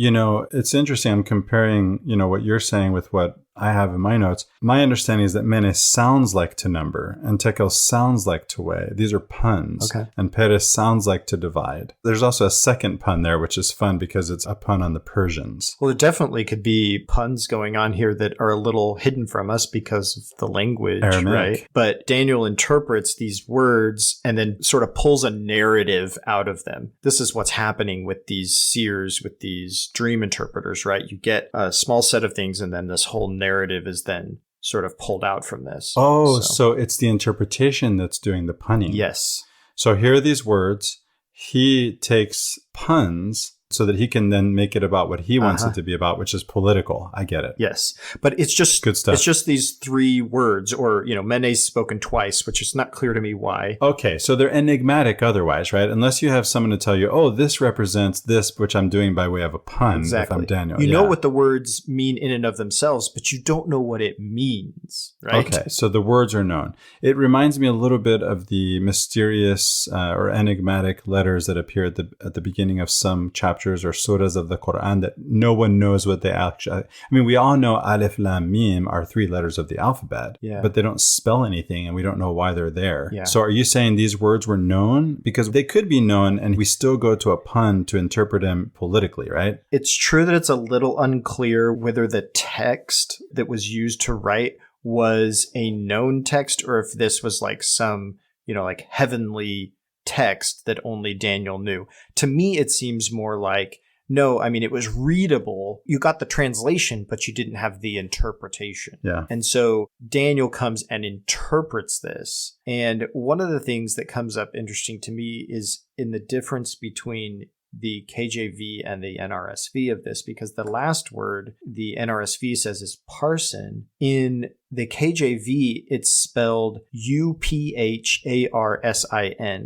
it's interesting. I'm comparing, what you're saying with what I have in my notes. My understanding is that mene sounds like to number and tekel sounds like to weigh. These are puns. Okay. And peres sounds like to divide. There's also a second pun there, which is fun because it's a pun on the Persians. Well, there definitely could be puns going on here that are a little hidden from us because of the language, Aramaic. Right? But Daniel interprets these words and then sort of pulls a narrative out of them. This is what's happening with these seers, with these dream interpreters, right? You get a small set of things and then this whole narrative is then sort of pulled out from this. Oh, so it's the interpretation that's doing the punning. Yes. So here are these words. He takes puns so that he can then make it about what he wants it to be about, which is political. I get it. Yes. But it's just good stuff. It's just these 3 words, or, mene's spoken twice, which is not clear to me why. Okay. So they're enigmatic otherwise, right? Unless you have someone to tell you, oh, this represents this, which I'm doing by way of a pun. Exactly. If I'm Daniel. You know what the words mean in and of themselves, but you don't know what it means, right? Okay. So the words are known. It reminds me a little bit of the mysterious or enigmatic letters that appear at the beginning of some chapters or surahs of the Quran that no one knows what they actually... I mean, we all know Alif, Lam, Mim are 3 letters of the alphabet, but they don't spell anything and we don't know why they're there. Yeah. So are you saying these words were known? Because they could be known and we still go to a pun to interpret them politically, right? It's true that it's a little unclear whether the text that was used to write was a known text or if this was like some, like heavenly text that only Daniel knew. To me, it seems more like No, I mean, it was readable. You got the translation, but you didn't have the interpretation. Yeah. And so Daniel comes and interprets this. And one of the things that comes up interesting to me is in the difference between the KJV and the NRSV of this, because the last word the NRSV says is parson. In the KJV, it's spelled Upharsin.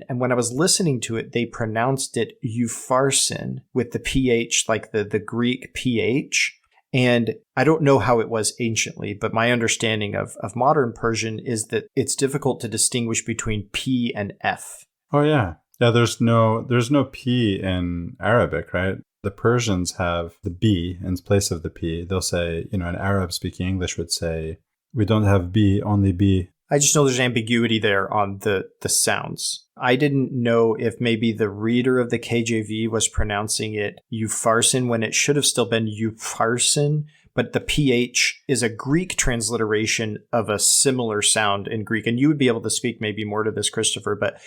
And when I was listening to it, they pronounced it Upharsin with the PH, like the Greek PH. And I don't know how it was anciently, but my understanding of modern Persian is that it's difficult to distinguish between P and F. Oh, yeah. Yeah, there's no P in Arabic, right? The Persians have the B in place of the P. They'll say, an Arab speaking English would say, we don't have B, only B. I just know there's ambiguity there on the sounds. I didn't know if maybe the reader of the KJV was pronouncing it Upharsin when it should have still been Upharsin, but the PH is a Greek transliteration of a similar sound in Greek. And you would be able to speak maybe more to this, Christopher, but,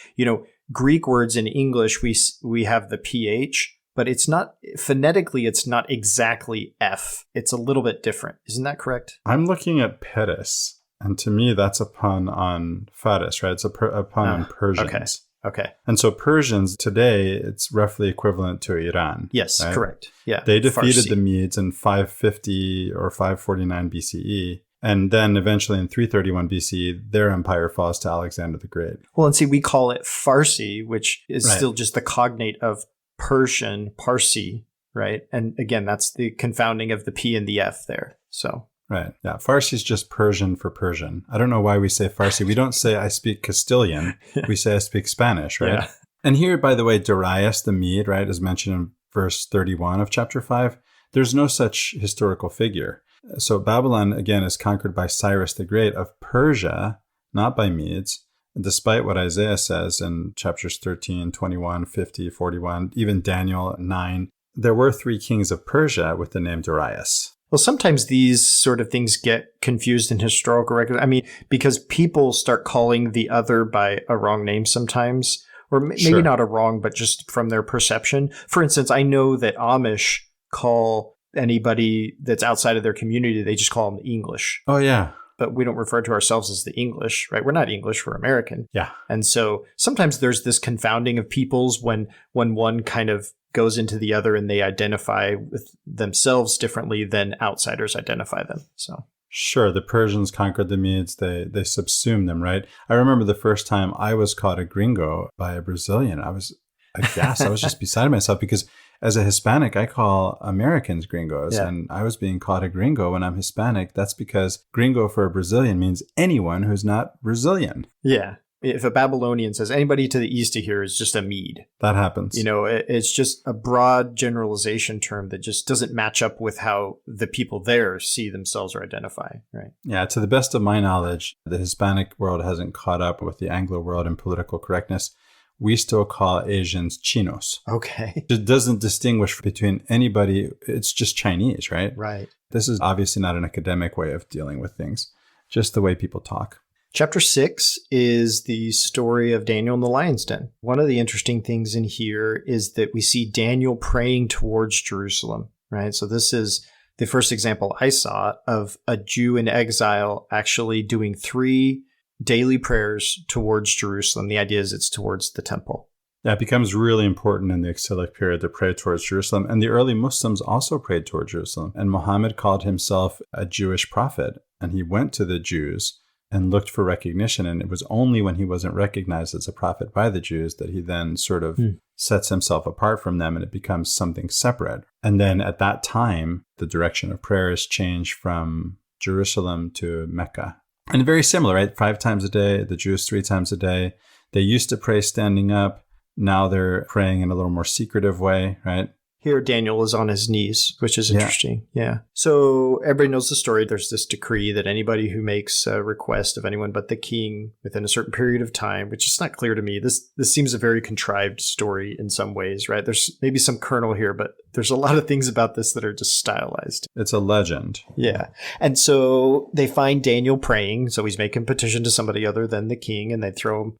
Greek words in English, we have the PH, but it's not, phonetically, it's not exactly F. It's a little bit different. Isn't that correct? I'm looking at Peres, and to me, that's a pun on Faris, right? It's a pun on Persians. Okay. And so Persians today, it's roughly equivalent to Iran. Yes, right? Correct. Yeah. They defeated Farsi. the Medes in 550 or 549 BCE. And then eventually in 331 BCE, their empire falls to Alexander the Great. Well, and see, we call it Farsi, which is Right. still just the cognate of Persian, Parsi, right? And again, that's the confounding of the P and the F there. So. Right. Yeah. Farsi is just Persian for Persian. I don't know why we say Farsi. We don't say I speak Castilian. We say I speak Spanish, right? Yeah. And here, by the way, Darius the Mede, right, is mentioned in verse 31 of chapter 5. There's no such historical figure. So Babylon, again, is conquered by Cyrus the Great of Persia, not by Medes. And despite what Isaiah says in chapters 13, 21, 50, 41, even Daniel 9, there were 3 kings of Persia with the name Darius. Well, sometimes these sort of things get confused in historical records. I mean, because people start calling the other by a wrong name sometimes, or maybe Sure. not a wrong, but just from their perception. For instance, I know that Amish call anybody that's outside of their community, they just call them English. Oh, yeah. But we don't refer to ourselves as the English, right? We're not English, we're American. Yeah. And so sometimes there's this confounding of peoples when one kind of goes into the other and they identify with themselves differently than outsiders identify them. So Sure, the Persians conquered the Medes. They subsumed them, right? I remember the first time I was called a gringo by a Brazilian. I was aghast. I was just beside myself because as a Hispanic, I call Americans gringos. Yeah. And I was being called a gringo when I'm Hispanic. That's because gringo for a Brazilian means anyone who's not Brazilian. yeah, if a Babylonian says anybody to the east of here is just a Mede, That happens. it's just a broad generalization term that just doesn't match up with how the people there see themselves or identify, right? Yeah, to the best of my knowledge, the Hispanic world hasn't caught up with the Anglo world in political correctness. We still call Asians chinos. Okay. It doesn't distinguish between anybody. It's just Chinese, right? Right. This is obviously not an academic way of dealing with things, just the way people talk. Chapter 6 is the story of Daniel in the lion's den. One of the interesting things in here is that we see Daniel praying towards Jerusalem, right? So this is the first example I saw of a Jew in exile actually doing 3 daily prayers towards Jerusalem. The idea is it's towards the temple. Yeah, it becomes really important in the exilic period to pray towards Jerusalem. And the early Muslims also prayed toward Jerusalem. And Muhammad called himself a Jewish prophet. And he went to the Jews and looked for recognition. And it was only when he wasn't recognized as a prophet by the Jews that he then sort of sets himself apart from them and it becomes something separate. And then at that time, the direction of prayer is changed from Jerusalem to Mecca. And very similar, right? 5 times a day, the Jews 3 times a day. They used to pray standing up. Now they're praying in a little more secretive way, right? Here, Daniel is on his knees, which is interesting. Yeah. So everybody knows the story. There's this decree that anybody who makes a request of anyone but the king within a certain period of time, which is not clear to me. This seems a very contrived story in some ways, right? There's maybe some kernel here, but there's a lot of things about this that are just stylized. It's a legend. Yeah. And so they find Daniel praying. So he's making petition to somebody other than the king, and they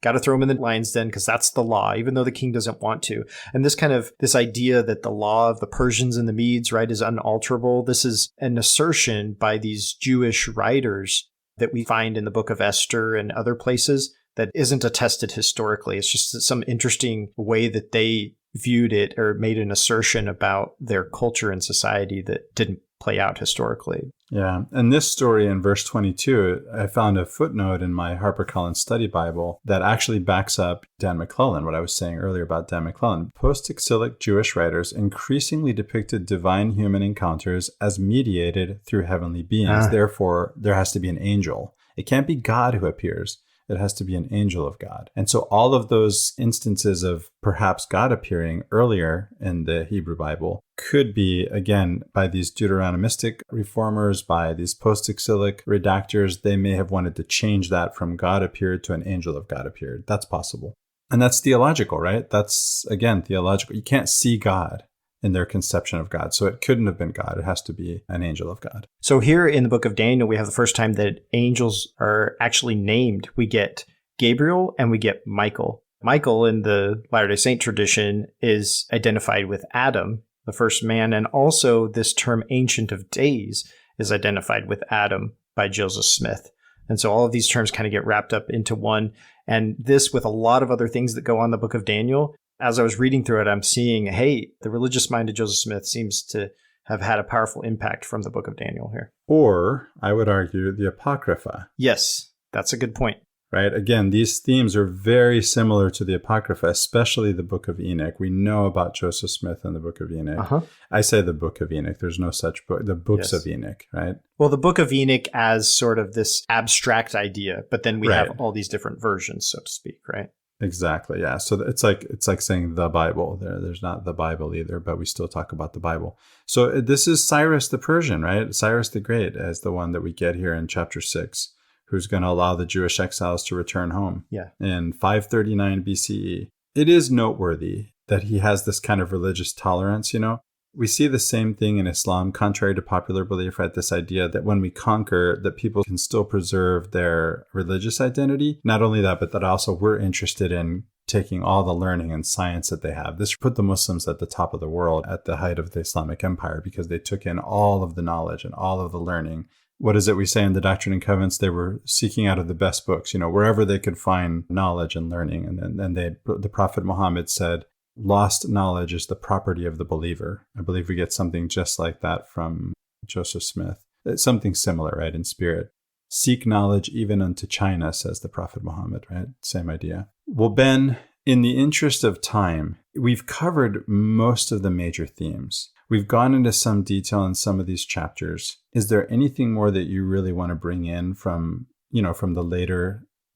got to throw him in the lion's den because that's the law, even though the king doesn't want to. And this idea that the law law of the Persians and the Medes, right, is unalterable. This is an assertion by these Jewish writers that we find in the book of Esther and other places that isn't attested historically. It's just some interesting way that they viewed it or made an assertion about their culture and society that didn't play out historically. Yeah. And this story in verse 22, I found a footnote in my HarperCollins Study Bible that actually backs up Dan McClellan, what I was saying earlier about Dan McClellan. Post-exilic Jewish writers increasingly depicted divine human encounters as mediated through heavenly beings. Therefore, there has to be an angel. It can't be God who appears. It has to be an angel of God. And so all of those instances of perhaps God appearing earlier in the Hebrew Bible could be, again, by these Deuteronomistic reformers, by these post-exilic redactors. They may have wanted to change that from God appeared to an angel of God appeared. That's possible. And that's theological, right? That's, again, theological. You can't see God in their conception of God. So it couldn't have been God. It has to be an angel of God. So here in the book of Daniel, we have the first time that angels are actually named. We get Gabriel and we get Michael. Michael in the Latter-day Saint tradition is identified with Adam, the first man, and also this term Ancient of Days is identified with Adam by Joseph Smith. And so all of these terms kind of get wrapped up into one. And this, with a lot of other things that go on in the book of Daniel, as I was reading through it, I'm seeing, hey, the religious mind of Joseph Smith seems to have had a powerful impact from the book of Daniel here. Or, I would argue, the Apocrypha. Yes, that's a good point. Right? Again, these themes are very similar to the Apocrypha, especially the Book of Enoch. We know about Joseph Smith and the Book of Enoch. I say the Book of Enoch. There's no such book. The books of Enoch, right? Well, the Book of Enoch as sort of this abstract idea, but then we have all these different versions, so to speak, right? Exactly. Yeah. So it's like saying the Bible. There's not the Bible either, but we still talk about the Bible. So this is Cyrus the Persian, right? Cyrus the Great as the one that we get here in chapter 6, who's going to allow the Jewish exiles to return home in 539 BCE. It is noteworthy that he has this kind of religious tolerance, you know. We see the same thing in Islam, contrary to popular belief, right? This idea that when we conquer, that people can still preserve their religious identity. Not only that, but that also we're interested in taking all the learning and science that they have. This put the Muslims at the top of the world at the height of the Islamic Empire because they took in all of the knowledge and all of the learning. What is it we say in the Doctrine and Covenants? They were seeking out of the best books, you know, wherever they could find knowledge and learning. And then the Prophet Muhammad said, lost knowledge is the property of the believer. I believe we get something just like that from Joseph Smith. It's something similar, right, in spirit. Seek knowledge even unto China, says the Prophet Muhammad, right? Same idea. Well, Ben, in the interest of time, we've covered most of the major themes. We've gone into some detail in some of these chapters. Is there anything more that you really want to bring in from the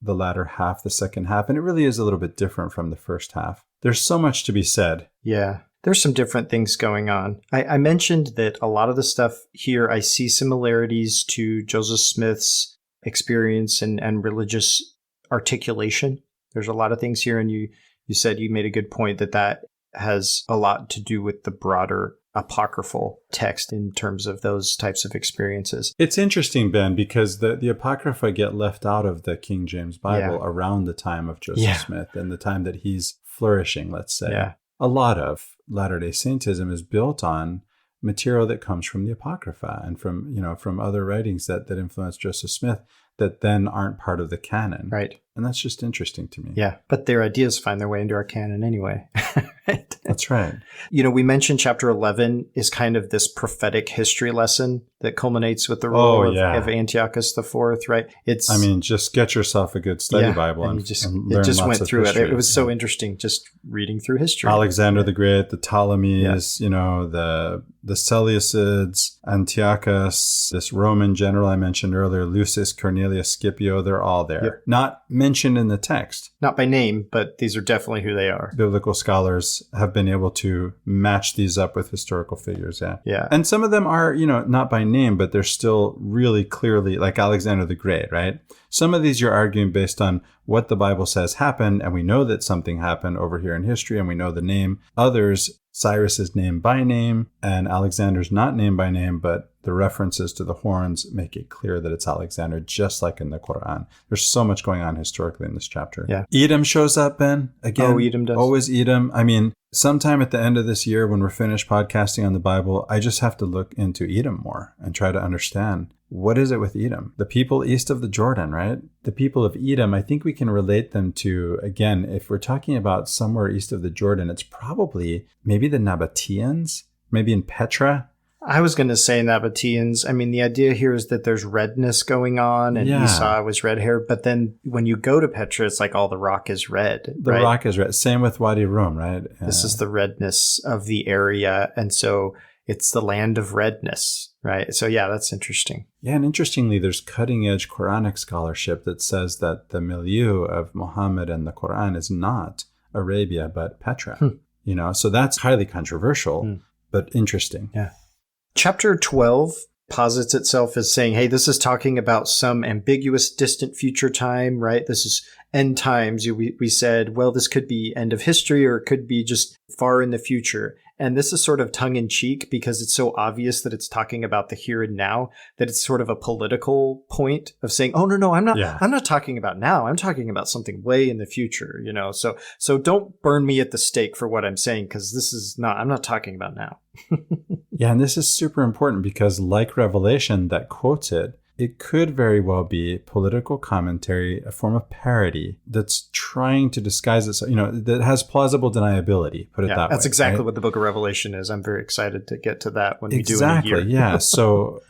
latter half, the second half? And it really is a little bit different from the first half. There's so much to be said. Yeah, there's some different things going on. I mentioned that a lot of the stuff here, I see similarities to Joseph Smith's experience and religious articulation. There's a lot of things here, and you said you made a good point that has a lot to do with the broader apocryphal text in terms of those types of experiences. It's interesting, Ben, because the Apocrypha get left out of the King James Bible around the time of Joseph Smith and the time that he's flourishing, let's say. Yeah. A lot of Latter-day Saintism is built on material that comes from the Apocrypha and from other writings that influenced Joseph Smith that then aren't part of the canon. Right. And that's just interesting to me. Yeah, but their ideas find their way into our canon anyway. Right? That's right. You know, we mentioned chapter 11 is kind of this prophetic history lesson that culminates with the rule of Antiochus IV, right? Just get yourself a good study Bible and learn just lots went of through history. it. It was so interesting just reading through history. Alexander the Great, the Ptolemies, the Seleucids, Antiochus, this Roman general I mentioned earlier, Lucius Cornelius Scipio, they're all there. Yep. Not mentioned in the text. Not by name, but these are definitely who they are. Biblical scholars have been able to match these up with historical figures, Yeah. And some of them are, not by name, but they're still really clearly, like Alexander the Great, right? Some of these you're arguing based on what the Bible says happened, and we know that something happened over here in history, and we know the name. Others, Cyrus is named by name, and Alexander's not named by name, but The references to the horns make it clear that it's Alexander, just like in the Quran. There's so much going on historically in this chapter. Yeah. Edom shows up, Ben. Again, Edom does. Always Edom. I mean, sometime at the end of this year, when we're finished podcasting on the Bible, I just have to look into Edom more and try to understand, what is it with Edom? The people east of the Jordan, right? The people of Edom, I think we can relate them to, again, if we're talking about somewhere east of the Jordan, it's probably maybe the Nabateans, maybe in Petra. I was going to say Nabateans. I mean, the idea here is that there's redness going on, and Esau was red hair. But then when you go to Petra, it's like all the rock is red. The rock is red. Same with Wadi Rum, right? This is the redness of the area. And so it's the land of redness, right? So yeah, that's interesting. Yeah, and interestingly, there's cutting edge Quranic scholarship that says that the milieu of Muhammad and the Quran is not Arabia, but Petra. You know, so that's highly controversial, but interesting. Yeah. Chapter 12 posits itself as saying, hey, this is talking about some ambiguous, distant future time, right? This is end times. We said, well, this could be end of history, or it could be just far in the future. And this is sort of tongue in cheek because it's so obvious that it's talking about the here and now, that it's sort of a political point of saying, oh, no, I'm not talking about now. I'm talking about something way in the future, you know? So don't burn me at the stake for what I'm saying, because I'm not talking about now. Yeah. And this is super important because, like Revelation that quotes it, it could very well be political commentary, a form of parody that's trying to disguise itself, you know, that has plausible deniability, put it that way. That's exactly what the book of Revelation is. I'm very excited to get to that when we do it in a year. So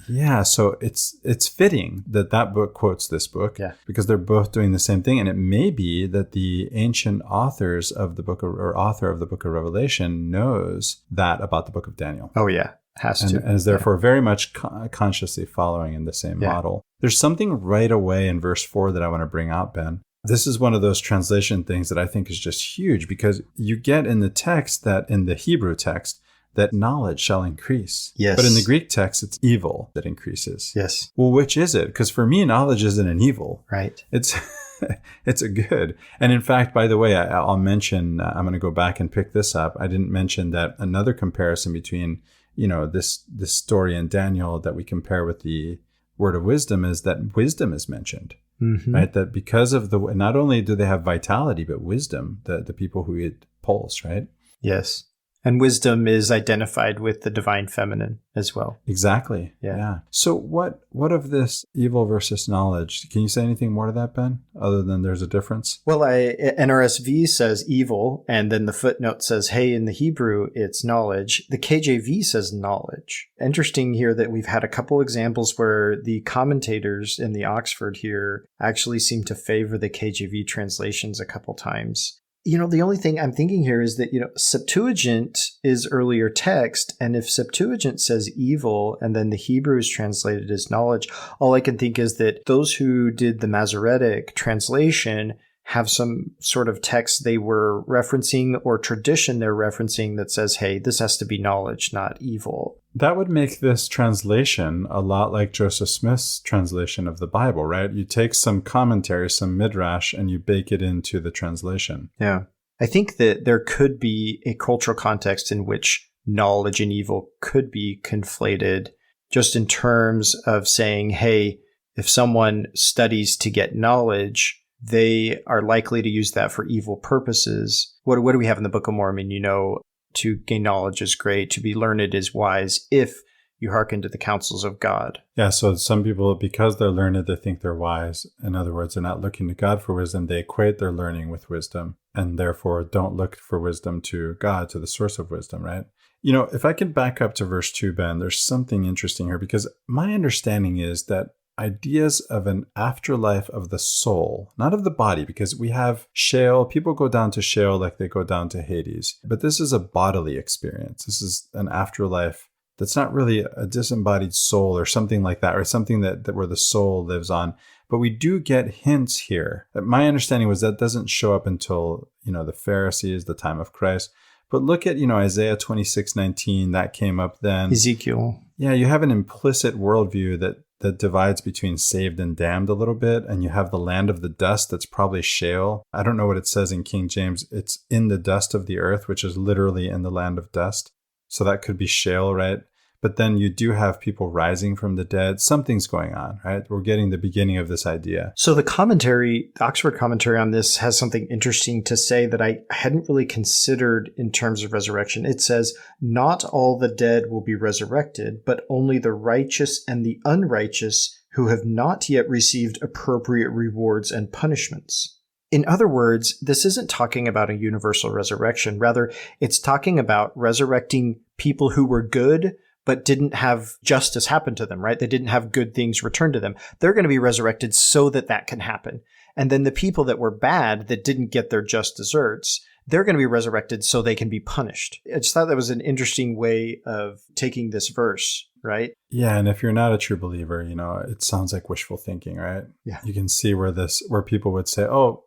it's fitting that book quotes this book, because they're both doing the same thing. And it may be that the ancient authors of the book author of the book of Revelation knows that about the book of Daniel. Oh, yeah. And is therefore very much consciously following in the same model. There's something right away in verse 4 that I want to bring out, Ben. This is one of those translation things that I think is just huge, because you get in the text that in the Hebrew text that knowledge shall increase. Yes. But in the Greek text, it's evil that increases. Yes. Well, which is it? Because for me, knowledge isn't an evil. Right. It's a good. And in fact, by the way, I'll mention, I'm going to go back and pick this up. I didn't mention that another comparison between, you know, this story in Daniel that we compare with the word of wisdom is that wisdom is mentioned, right? That because of not only do they have vitality, but wisdom, the people who eat pulse, right? Yes. And wisdom is identified with the divine feminine as well. Exactly. Yeah. So what of this evil versus knowledge? Can you say anything more to that, Ben, other than there's a difference? Well, NRSV says evil, and then the footnote says, hey, in the Hebrew, it's knowledge. The KJV says knowledge. Interesting here that we've had a couple examples where the commentators in the Oxford here actually seem to favor the KJV translations a couple times. You know, the only thing I'm thinking here is that, you know, Septuagint is earlier text. And if Septuagint says evil and then the Hebrew is translated as knowledge, all I can think is that those who did the Masoretic translation have some sort of text they were referencing or tradition they're referencing that says, hey, this has to be knowledge, not evil. That would make this translation a lot like Joseph Smith's translation of the Bible, right? You take some commentary, some midrash, and you bake it into the translation. Yeah. I think that there could be a cultural context in which knowledge and evil could be conflated, just in terms of saying, hey, if someone studies to get knowledge, they are likely to use that for evil purposes. What do we have in the Book of Mormon? You know, to gain knowledge is great. To be learned is wise if you hearken to the counsels of God. Yeah, so some people, because they're learned, they think they're wise. In other words, they're not looking to God for wisdom. They equate their learning with wisdom, and therefore don't look for wisdom to God, to the source of wisdom, right? You know, if I can back up to verse 2, Ben, there's something interesting here, because my understanding is that ideas of an afterlife of the soul, not of the body, because we have Sheol. People go down to Sheol like they go down to Hades. But this is a bodily experience. This is an afterlife that's not really a disembodied soul or something like that, or something that where the soul lives on. But we do get hints here. My understanding was that doesn't show up until, you know, the Pharisees, the time of Christ. But look at, you know, Isaiah 26:19, that came up then. Ezekiel. Yeah, you have an implicit worldview that divides between saved and damned a little bit. And you have the land of the dust, that's probably Sheol. I don't know what it says in King James. It's in the dust of the earth, which is literally in the land of dust. So that could be Sheol, right? But then you do have people rising from the dead. Something's going on, right? We're getting the beginning of this idea. So the Oxford commentary on this has something interesting to say that I hadn't really considered in terms of resurrection. It says, not all the dead will be resurrected, but only the righteous and the unrighteous who have not yet received appropriate rewards and punishments. In other words, this isn't talking about a universal resurrection. Rather, it's talking about resurrecting people who were good, but didn't have justice happen to them, right? They didn't have good things returned to them. They're going to be resurrected so that that can happen. And then the people that were bad, that didn't get their just deserts, they're going to be resurrected so they can be punished. I just thought that was an interesting way of taking this verse, right? Yeah, and if you're not a true believer, it sounds like wishful thinking, right? Yeah. You can see where people would say, oh,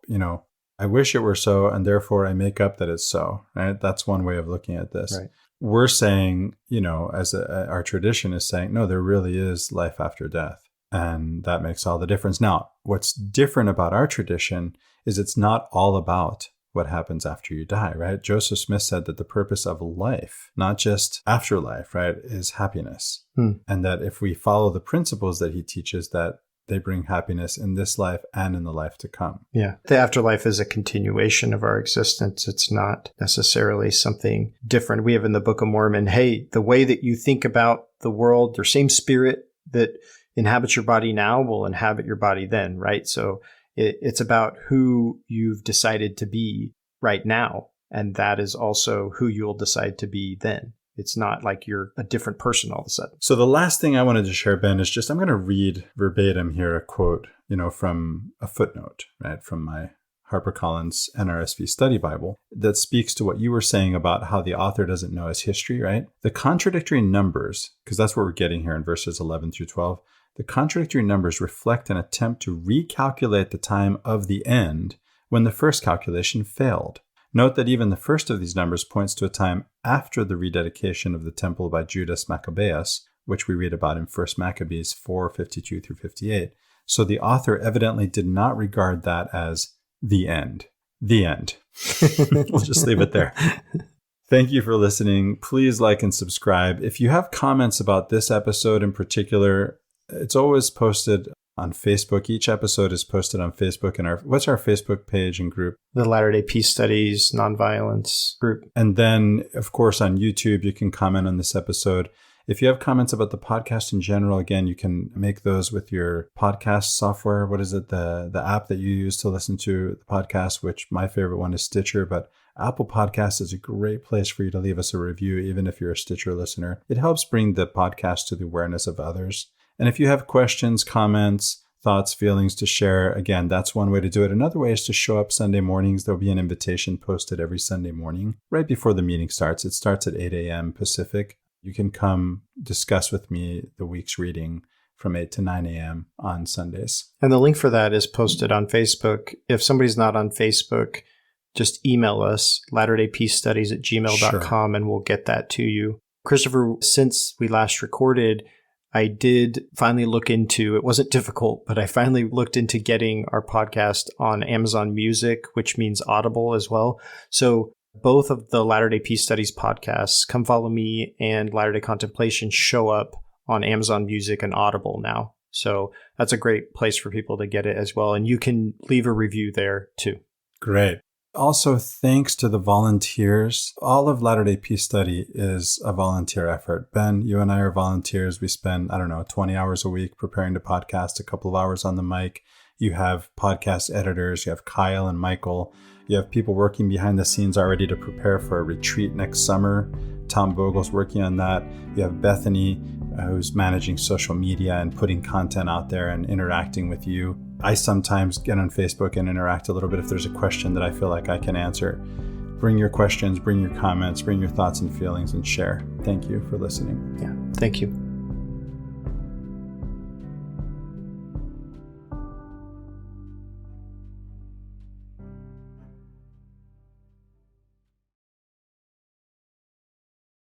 I wish it were so, and therefore I make up that it's so, right? That's one way of looking at this. Right. We're saying, our tradition is saying, no, there really is life after death. And that makes all the difference. Now, what's different about our tradition is it's not all about what happens after you die, right? Joseph Smith said that the purpose of life, not just afterlife, right, is happiness. And that if we follow the principles that he teaches, that they bring happiness in this life and in the life to come. Yeah. The afterlife is a continuation of our existence. It's not necessarily something different. We have in the Book of Mormon, hey, the way that you think about the world, the same spirit that inhabits your body now will inhabit your body then, right? So it's about who you've decided to be right now. And that is also who you'll decide to be then. It's not like you're a different person all of a sudden. So the last thing I wanted to share, Ben, is just I'm going to read verbatim here a quote, from a footnote, right, from my HarperCollins NRSV Study Bible that speaks to what you were saying about how the author doesn't know his history, right? The contradictory numbers, because that's what we're getting here in verses 11 through 12, the contradictory numbers reflect an attempt to recalculate the time of the end when the first calculation failed. Note that even the first of these numbers points to a time after the rededication of the temple by Judas Maccabeus, which we read about in 1 Maccabees 4:52 through 58. So the author evidently did not regard that as the end. The end. We'll just leave it there. Thank you for listening. Please like and subscribe. If you have comments about this episode in particular, it's always posted on Facebook. Each episode is posted on Facebook. And what's our Facebook page and group? The Latter-day Peace Studies Nonviolence group. And then, of course, on YouTube, you can comment on this episode. If you have comments about the podcast in general, again, you can make those with your podcast software. What is it? The app that you use to listen to the podcast, which my favorite one is Stitcher, but Apple Podcasts is a great place for you to leave us a review, even if you're a Stitcher listener. It helps bring the podcast to the awareness of others. And if you have questions, comments, thoughts, feelings to share, again, that's one way to do it. Another way is to show up Sunday mornings. There'll be an invitation posted every Sunday morning right before the meeting starts. It starts at 8 a.m. Pacific. You can come discuss with me the week's reading from 8 to 9 a.m. on Sundays. And the link for that is posted on Facebook. If somebody's not on Facebook, just email us, latterdaypeacestudies@gmail.com, and we'll get that to you. Christopher, since we last recorded, I did finally look into, it wasn't difficult, but I finally looked into getting our podcast on Amazon Music, which means Audible as well. So both of the Latter-day Peace Studies podcasts, Come Follow Me and Latter-day Contemplation, show up on Amazon Music and Audible now. So that's a great place for people to get it as well. And you can leave a review there too. Great. Also, thanks to the volunteers. All of Latter-day Peace Study is a volunteer effort. Ben, you and I are volunteers. We spend, 20 hours a week preparing to podcast, a couple of hours on the mic. You have podcast editors. You have Kyle and Michael. You have people working behind the scenes already to prepare for a retreat next summer. Tom Vogel's working on that. You have Bethany, who's managing social media and putting content out there and interacting with you. I sometimes get on Facebook and interact a little bit if there's a question that I feel like I can answer. Bring your questions, bring your comments, bring your thoughts and feelings and share. Thank you for listening. Yeah, thank you.